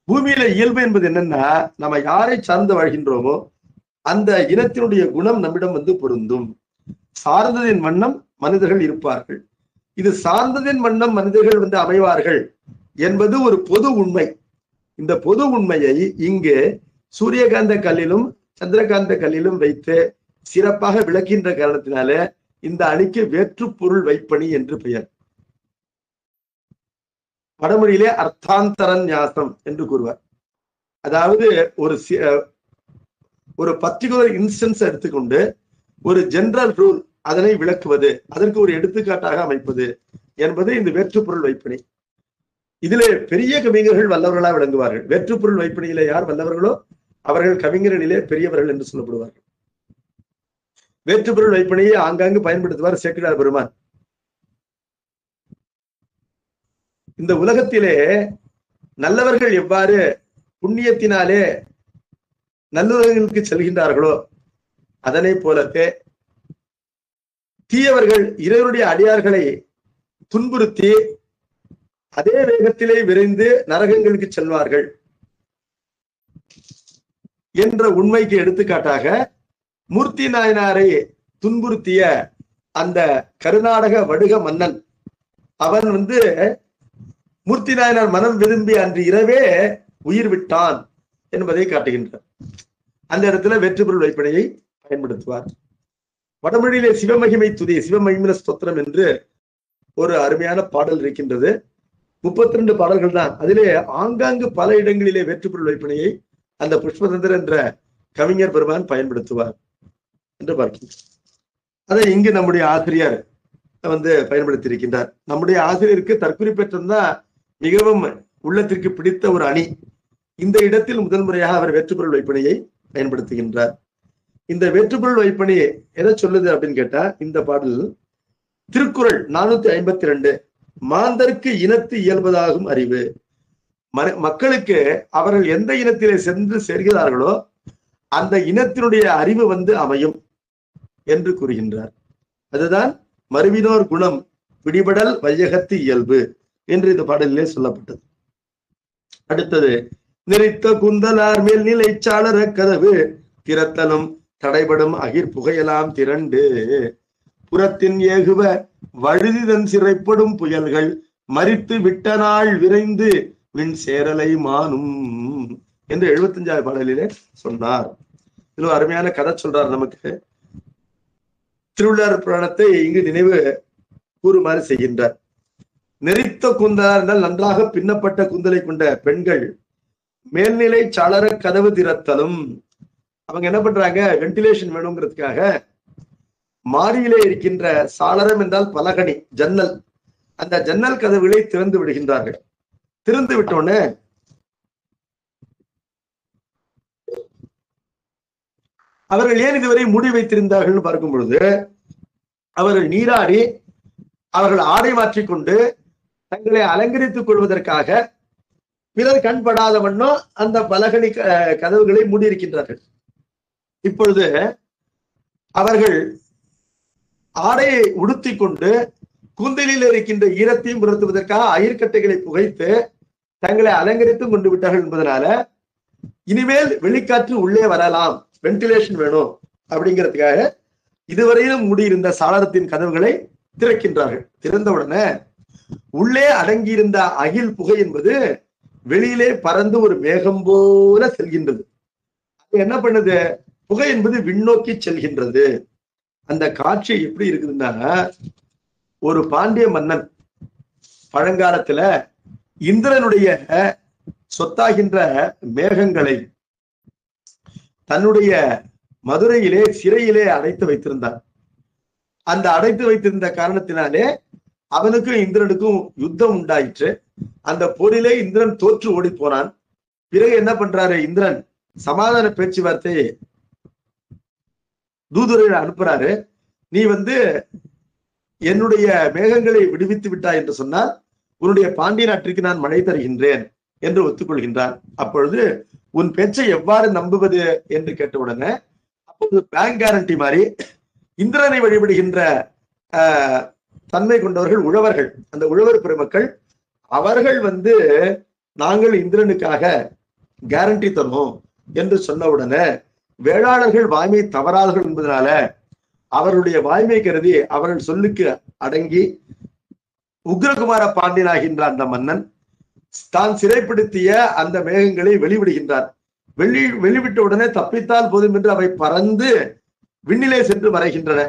பூமியில இயல்பு என்பது என்னன்னா, நம்ம யாரை சார்ந்து வாழ்கின்றோமோ அந்த இனத்தினுடைய குணம் நம்மிடம் வந்து பொருந்தும். சார்ந்ததின் வண்ணம் மனிதர்கள் இருப்பார்கள். இது சார்ந்ததின் வண்ணம் மனிதர்கள் வந்து அமைவார்கள் என்பது ஒரு பொது உண்மை. இந்த பொது உண்மையை இங்கு சூரியகாந்த கல்லிலும் சந்திரகாந்த கல்லிலும் வைத்து சிறப்பாக விளக்கின்ற காரணத்தினால இந்த அணிக்கு வேற்று பொருள் வைப்பணி என்று பெயர். வடமொழியிலே அர்த்தாந்தரன் ஞாசம் என்று கூறுவார். அதாவது ஒரு பர்டிகுலர் இன்ஸ்டன்ஸ் எடுத்துக்கொண்டு ஒரு ஜெனரல் ரூல் அதனை விளக்குவது, அதற்கு ஒரு எடுத்துக்காட்டாக அமைப்பது என்பது இந்த வேற்றுப்பொருள் வைப்பணி. இதிலே பெரிய கவிஞர்கள் வல்லவர்களா விளங்குவார்கள். வேற்றுப்பொருள் வைப்பணியிலே யார் வல்லவர்களோ அவர்கள் கவிஞர்களிலே பெரியவர்கள் என்று சொல்லப்படுவார்கள். வேற்றுப்பொருள் வைப்பணியை ஆங்காங்கு பயன்படுத்துவார் சேக்கிழார் பெருமான். இந்த உலகத்திலே நல்லவர்கள் எவ்வாறு புண்ணியத்தினாலே நல்லுலகங்களுக்கு செல்கின்றார்களோ அதனை போலவே தீயவர்கள் இறைவனுடைய அடியார்களை துன்புறுத்தி அதே வேகத்திலே விரைந்து நரகங்களுக்கு செல்வார்கள் என்ற உண்மைக்கு எடுத்துக்காட்டாக மூர்த்தி நாயனாரை துன்புறுத்திய அந்த கருநாடக வடுக மன்னன் அவன் வந்து மூர்த்தி நாயனார் மனம் விரும்பி அன்று இரவே உயிர் விட்டான் என்பதை காட்டுகின்றார். அந்த இடத்துல வேற்றுப்பொருள் வைப்பனையை பயன்படுத்துவார். வடமொழியிலே சிவமகிமை துதி, சிவமகிமை ஸ்தோத்திரம் என்று ஒரு அருமையான பாடல் இருக்கின்றது. 32 பாடல்கள் தான். அதிலே ஆங்காங்கு பல இடங்களிலே வேற்றுப்பொருள் வைப்பனையை அந்த புஷ்பதந்திரர் என்ற கவிஞர் பெருமான் பயன்படுத்துவார் என்று பார்க்கின்றோம். அதை இங்கு நம்முடைய ஆசிரியர் வந்து பயன்படுத்தி இருக்கின்றார். நம்முடைய ஆசிரியருக்கு தற்குறிப்பேற்றம் மிகவும் உள்ளத்திற்கு பிடித்த ஒரு அணி. இந்த இடத்தில் முதல் முறையாக அவர் வேற்றுப்பொருள் வைப்பனையை பயன்படுத்துகின்றார். இந்த வேற்றுப்பொருள் வைப்பணி எதை சொல்லுது அப்படின்னு கேட்டா, இந்த பாடல் திருக்குறள் 452 மாந்தருக்கு இனத்து இயல்பதாகும் அறிவு. மக்களுக்கு அவர்கள் எந்த இனத்திலே சென்று சேர்கிறார்களோ அந்த இனத்தினுடைய அறிவு வந்து அமையும் என்று கூறுகின்றார். அதுதான் மருவினோர் குணம் பிடிபடல் வையகத்து இயல்பு என்று இந்த பாடலிலே சொல்லப்பட்டது. அடுத்தது நெறித்த குந்தலார் மேல் நிலை சாளர கதவு திறத்தலும் தடைபடும் அகிர் புகையலாம் திரண்டு புறத்தின் ஏகுவ வழுதிதன் சிறைப்படும் புயல்கள் மறித்து விட்ட நாள் விரைந்து விண் சேரலை மானும் என்று 75வது பாடலிலே சொன்னார். இதுல அருமையான கதை சொல்றார். நமக்கு திருவிழார் புராணத்தை இங்கு நினைவு கூறுமாறு செய்கின்றார். நெறித்த குந்தலார் என்றால் நன்றாக பின்னப்பட்ட குந்தலை கொண்ட பெண்கள் மேல்நிலை சாளர கதவு திறத்தலும், அவங்க என்ன பண்றாங்க, வென்டிலேஷன் வேணுங்கிறதுக்காக மாடியிலே இருக்கின்ற சாளரம் என்றால் பலகணி, ஜன்னல், அந்த ஜன்னல் கதவுகளை திறந்து விடுகின்றார்கள். திறந்து விட்டோன்னு அவர்கள் ஏன் இதுவரை மூடி வைத்திருந்தார்கள் பார்க்கும் பொழுது அவர்கள் நீராடி அவர்கள் ஆடை மாற்றிக்கொண்டு தங்களை அலங்கரித்துக் கொள்வதற்காக பிறர் கண்படாத வண்ணம் அந்த பலகணி கதவுகளை மூடியிருக்கின்றார்கள். இப்பொழுது அவர்கள் ஆடையை உடுத்தி கொண்டு கூந்தலில் இருக்கின்ற ஈரத்தையும் உணர்த்துவதற்காக அயிர்கட்டைகளை புகைத்து தங்களை அலங்கரித்தும் கொண்டு விட்டார்கள் என்பதனால இனிமேல் வெளிக்காற்று உள்ளே வரலாம், வென்டிலேஷன் வேணும் அப்படிங்கிறதுக்காக இதுவரையிலும் மூடியிருந்த சாளரத்தின் கதவுகளை திறக்கின்றார்கள். திறந்தவுடனே உள்ளே அடங்கியிருந்த அகில் புகை என்பது வெளியிலே பறந்து ஒரு மேகம் போல செல்கின்றது. என்ன பண்ணுது? புகை என்பது விண்ணோக்கி செல்கின்றது. அந்த காட்சி எப்படி இருக்குதுன்னா, ஒரு பாண்டிய மன்னன் பழங்காலத்துல இந்திரனுடைய சொத்தாகின்ற மேகங்களை தன்னுடைய மதுரையிலே சிறையிலே அடைத்து வைத்திருந்தார். அந்த அடைத்து வைத்திருந்த காரணத்தினாலே அவனுக்கும் இந்திரனுக்கும் யுத்தம் உண்டாயிற்று. அந்த போரிலே இந்திரன் தோற்று ஓடி போனான். பிறகு என்ன பண்றாரு? இந்திரன் சமாதான பேச்சுவார்த்தையை தூதுரையில் அனுப்புறாரு. நீ என்னுடைய மேகங்களை விடுவித்து விட்டாய் என்று சொன்னால் உன்னுடைய பாண்டிய நாட்டிற்கு நான் மழை தருகின்றேன் என்று ஒத்துக்கொள்கின்றான். அப்பொழுது உன் பேச்சை எவ்வாறு நம்புவது என்று கேட்டவுடனே அப்போது பேங்க் கேரண்டி மாதிரி இந்திரனை வழிபடுகின்ற தன்மை கொண்டவர்கள் உழவர்கள், அந்த உழவர் பெருமக்கள் அவர்கள் நாங்கள் இந்திரனுக்காக கேரண்டி தருவோம் என்று சொன்னவுடனே வேளாளர்கள் வாய்மை தவறாதவர்கள் என்பதனால அவர்களுடைய வாய்மை கருதி அவர்கள் சொல்லுக்கு அடங்கி உக்ரகுமார பாண்டியனாகின்ற அந்த மன்னன் தான் சிறைப்படுத்திய அந்த மேகங்களை வெளிவிடுகின்றார். வெளிவிட்ட உடனே தப்பித்தால் போதும் என்று அவை பறந்து விண்ணிலே சென்று மறைகின்றன.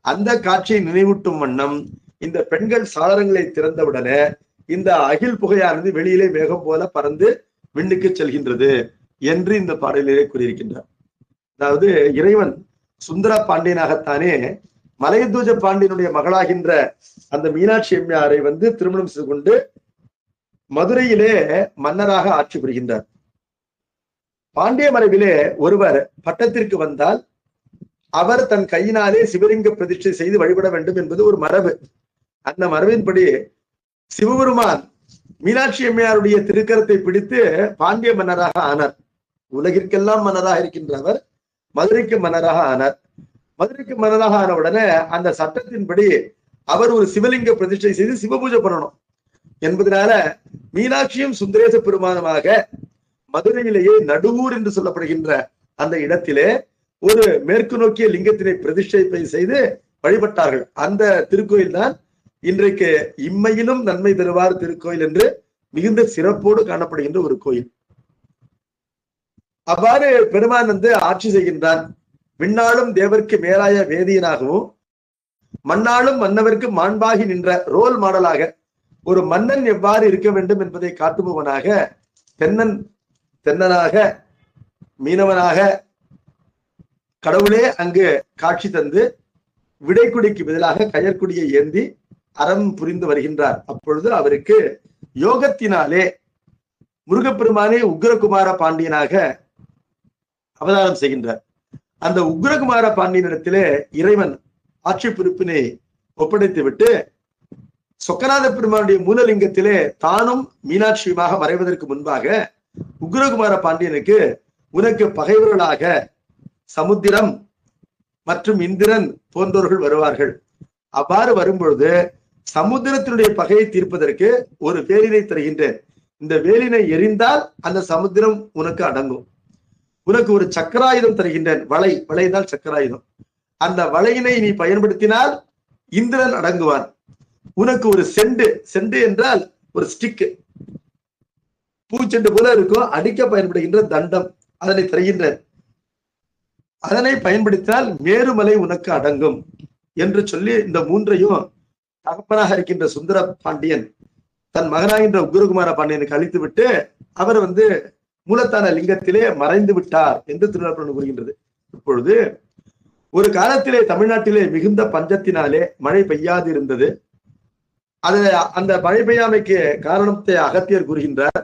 அந்த காட்சியை நினைவூட்டும் வண்ணம் இந்த பெண்கள் சாளரங்களை திறந்தவுடனே இந்த அகில் புகையானது வெளியிலே மேகம் போல பறந்து விண்ணுக்கு செல்கின்றது என்று இந்த பாடலிலே கூறியிருக்கின்றார். அதாவது இறைவன் சுந்தர பாண்டியனாகத்தானே மலையதூஜ பாண்டியனுடைய மகளாகின்ற அந்த மீனாட்சி அம்மையாரை திருமணம் செய்து கொண்டு மதுரையிலே மன்னராக ஆட்சி புரிகின்றார். பாண்டிய மரபிலே ஒருவர் பட்டத்திற்கு வந்தால் அவர் தன் கையினாலே சிவலிங்க பிரதிஷ்டை செய்து வழிபட வேண்டும் என்பது ஒரு மரபு. அந்த மரபின்படி சிவபெருமான் மீனாட்சி அம்மையாருடைய திருக்கரத்தை பிடித்து பாண்டிய மன்னராக ஆனார். உலகிற்கெல்லாம் மன்னராக இருக்கின்ற அவர் மதுரைக்கு மன்னராக ஆனார். மதுரைக்கு மன்னராக ஆன உடனே அந்த சட்டத்தின்படி அவர் ஒரு சிவலிங்க பிரதிஷ்டை செய்து சிவபூஜை பண்ணணும் என்பதனால மீனாட்சியும் சுந்தரேச பெருமானுமாக மதுரையிலேயே நடுவூர் என்று சொல்லப்படுகின்ற அந்த இடத்திலே ஒரு மேற்கு நோக்கிய லிங்கத்தினை பிரதிஷ்டை செய்து வழிபட்டார்கள். அந்த திருக்கோயில் தான் இன்றைக்கு இம்மையிலும் நன்மை தருவார் திருக்கோயில் என்று மிகுந்த சிறப்போடு காணப்படுகின்ற ஒரு கோயில். அவ்வாறு பெருமான் ஆட்சி செய்கின்றான். விண்ணாளும் தேவர்க்கு மேலாய வேதியனாகவும் மண்ணாளும் மன்னவருக்கு மாண்பாகி நின்ற ரோல் மாடலாக ஒரு மன்னன் எவ்வாறு இருக்க வேண்டும் என்பதை காட்டுபவனாக தென்னனாக மீனவனாக கடவுளே அங்கு காட்சி தந்து விடைக்குடிக்கு பதிலாக கயற்குடியை ஏந்தி அறம் புரிந்து வருகின்றார். அப்பொழுது அவருக்கு யோகத்தினாலே முருகப்பெருமானே உக்ரகுமார பாண்டியனாக அவதாரம் செய்கின்றார். அந்த உக்ரகுமார பாண்டியனிடத்திலே இறைவன் ஆட்சி பொறுப்பினை ஒப்படைத்து விட்டு சொக்கநாத பெருமானுடைய மூலலிங்கத்திலே தானும் மீனாட்சியுமாக மறைவதற்கு முன்பாக உக்ரகுமார பாண்டியனுக்கு உனக்கு பகைவர்களாக சமுத்திரம் மற்றும் இந்திரன் போன்றவர்கள் வருவார்கள். அவ்வாறு வரும்பொழுது சமுத்திரத்தினுடைய பகையை தீர்ப்பதற்கு ஒரு வேலினை தருகின்றேன். இந்த வேலினை எரிந்தால் அந்த சமுத்திரம் உனக்கு அடங்கும். உனக்கு ஒரு சக்கராயுதம் தருகின்றேன். வளைதான் சக்கராயுதம். அந்த வளையினை நீ பயன்படுத்தினால் இந்திரன் அடங்குவான். உனக்கு ஒரு செண்டு என்றால் ஒரு ஸ்டிக், பூச்செண்டு போல இருக்கும், அடிக்க பயன்படுகின்ற தண்டம், அதனை தருகின்றேன். அதனை பயன்படுத்தினால் மேருமலை உனக்கு அடங்கும் என்று சொல்லி இந்த மூன்றையும் தகப்பனாக இருக்கின்ற சுந்தர பாண்டியன் தன் மகனாகின்ற உக்ரகுமார பாண்டியனுக்கு அளித்து விட்டு அவர் மூலத்தான லிங்கத்திலே மறைந்து விட்டார் என்று திருநாள் கூறுகின்றது. இப்பொழுது ஒரு காலத்திலே தமிழ்நாட்டிலே மிகுந்த பஞ்சத்தினாலே மழை பெய்யாது இருந்தது. அந்த மழை பெய்யாமைக்கு காரணத்தை அகத்தியர் கூறுகின்றார்.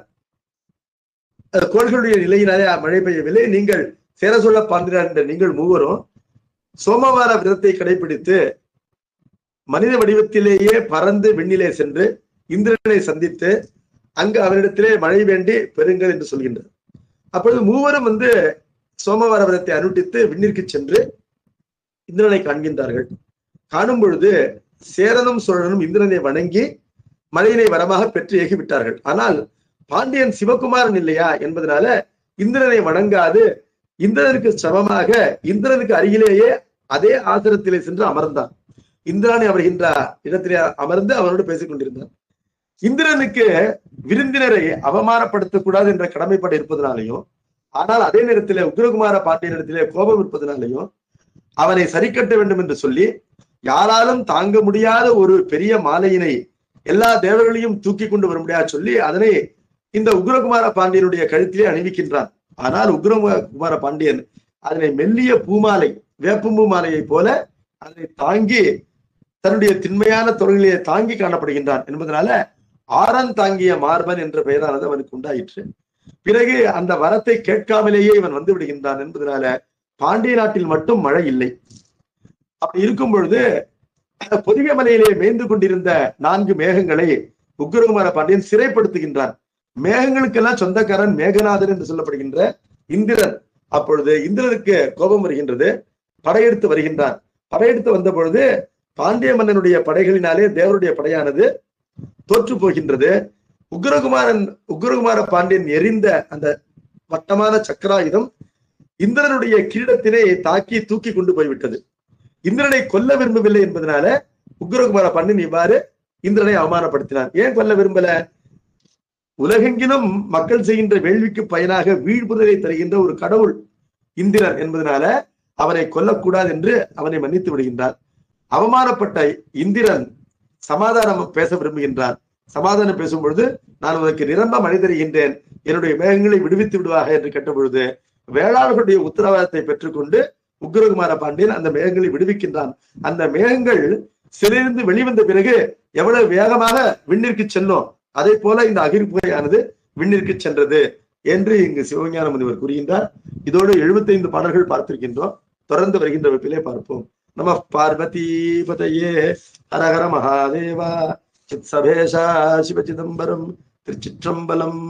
கோள்களுடைய நிலையினாலே மழை பெய்யவில்லை. நீங்கள் சேர சொல்ல பாண்டியர் என்ற நீங்கள் மூவரும் சோமவார விரதத்தை கடைபிடித்து மனித வடிவத்திலேயே பறந்து விண்ணிலே சென்று இந்திரனை சந்தித்து அங்கு அவரிடத்திலே மழை வேண்டி பெறுங்கள் என்று சொல்கின்றார். அப்பொழுது மூவரும் சோமவார விரதத்தை அனுஷ்டித்து விண்ணிற்கு சென்று இந்திரனை காண்கின்றார்கள். காணும் பொழுது சேரனும் சோழனும் இந்திரனை வணங்கி மழையினை வரமாக பெற்று ஏகிவிட்டார்கள். ஆனால் பாண்டியன் சிவகுமாரன் இல்லையா என்பதனால இந்திரனை வணங்காது இந்திரனுக்கு சமமாக இந்திரனுக்கு அருகிலேயே அதே ஆசிரத்திலே சென்று அமர்ந்தான். இந்திராணி வருகின்ற இடத்திலே அமர்ந்து அவனோடு பேசிக் கொண்டிருந்தான். இந்திரனுக்கு விருந்தினரை அவமானப்படுத்தக்கூடாது என்ற கடமைப்பாடு இருப்பதனாலையும், ஆனால் அதே நேரத்திலே உக்ரகுமார பாண்டியனிடத்திலே கோபம் இருப்பதனாலையும் அவனை சரி கட்ட வேண்டும் என்று சொல்லி யாராலும் தாங்க முடியாத ஒரு பெரிய மாலையினை எல்லா தேவர்களையும் தூக்கி கொண்டு வர முடியாது சொல்லி அதனை இந்த உக்ரகுமார பாண்டியனுடைய கழுத்திலே அணிவிக்கின்றான். ஆனால் உக்ரகுமார பாண்டியன் அதனை மெல்லிய பூமாலை, வேப்பம்பூ மாலையை போல அதனை தாங்கி தன்னுடைய திண்மையான தொழிலே தாங்கி காணப்படுகின்றான் என்பதனால ஆரன் தாங்கிய மார்பன் என்ற பெயரானது அவனுக்கு உண்டாயிற்று. பிறகு அந்த வரத்தை கேட்காமலேயே இவன் வந்து விடுகின்றான் என்பதனால பாண்டிய நாட்டில் மட்டும் மழை இல்லை. அப்படி இருக்கும் பொழுது பொதிகை மலையிலே மேய்ந்து கொண்டிருந்த 4 மேகங்களை உக்ரகுமார பாண்டியன் சிறைப்படுத்துகின்றான். மேகங்களுக்கெல்லாம் சொந்தக்காரன் மேகநாதன் என்று சொல்லப்படுகின்ற இந்திரன். அப்பொழுது இந்திரனுக்கு கோபம் வருகின்றது, படையெடுத்து வருகின்றான். படையெடுத்து வந்த பொழுது பாண்டிய மன்னனுடைய படைகளினாலே தேவருடைய படையானது தோற்று போகின்றது. உக்ரகுமார பாண்டியன் எரிந்த அந்த வட்டமான சக்கராயுதம் இந்திரனுடைய கிரீடத்தினை தாக்கி தூக்கி கொண்டு போய்விட்டது. இந்திரனை கொல்ல விரும்பவில்லை என்பதனால உக்ரகுமார பாண்டியன் இவ்வாறு இந்திரனை அவமானப்படுத்தினான். ஏன் கொல்ல விரும்பல? உலகெங்கிலும் மக்கள் செய்கின்ற வேள்விக்கு பயனாக வீழ்புதலை தருகின்ற ஒரு கடவுள் இந்திரன் என்பதனால அவனை கொல்லக்கூடாது என்று அவனை மன்னித்து விடுகின்றார். அவமானப்பட்ட இந்திரன் சமாதானம் பேச விரும்புகின்றான். சமாதானம் பேசும் பொழுது நான் உனக்கு நிரம்ப மழை தருகின்றேன், என்னுடைய மேகங்களை விடுவித்து விடுவாக என்று கேட்ட பொழுது வேளாளர்களுடைய உத்தரவாதத்தை பெற்றுக்கொண்டு உக்ரகுமார பாண்டியன் அந்த மேகங்களை விடுவிக்கின்றான். அந்த மேகங்கள் சிலிருந்து வெளிவந்த பிறகு எவ்வளவு வேகமாக விண்ணிற்கு செல்லும், அதே போல இந்த அகிர்புகையானது விண்ணிற்கு சென்றது என்று இங்கு சிவஞான முனிவர் கூறுகின்றார். இதோடு 75 பாடல்கள் பார்த்திருக்கின்றோம். தொடர்ந்து வருகின்ற வகுப்பிலே பார்ப்போம். நம பார்வதி பதையே ஹரஹர மகாதேவா சித் சபேஷா சிவ சிதம்பரம் திருச்சிற்றம்பலம்.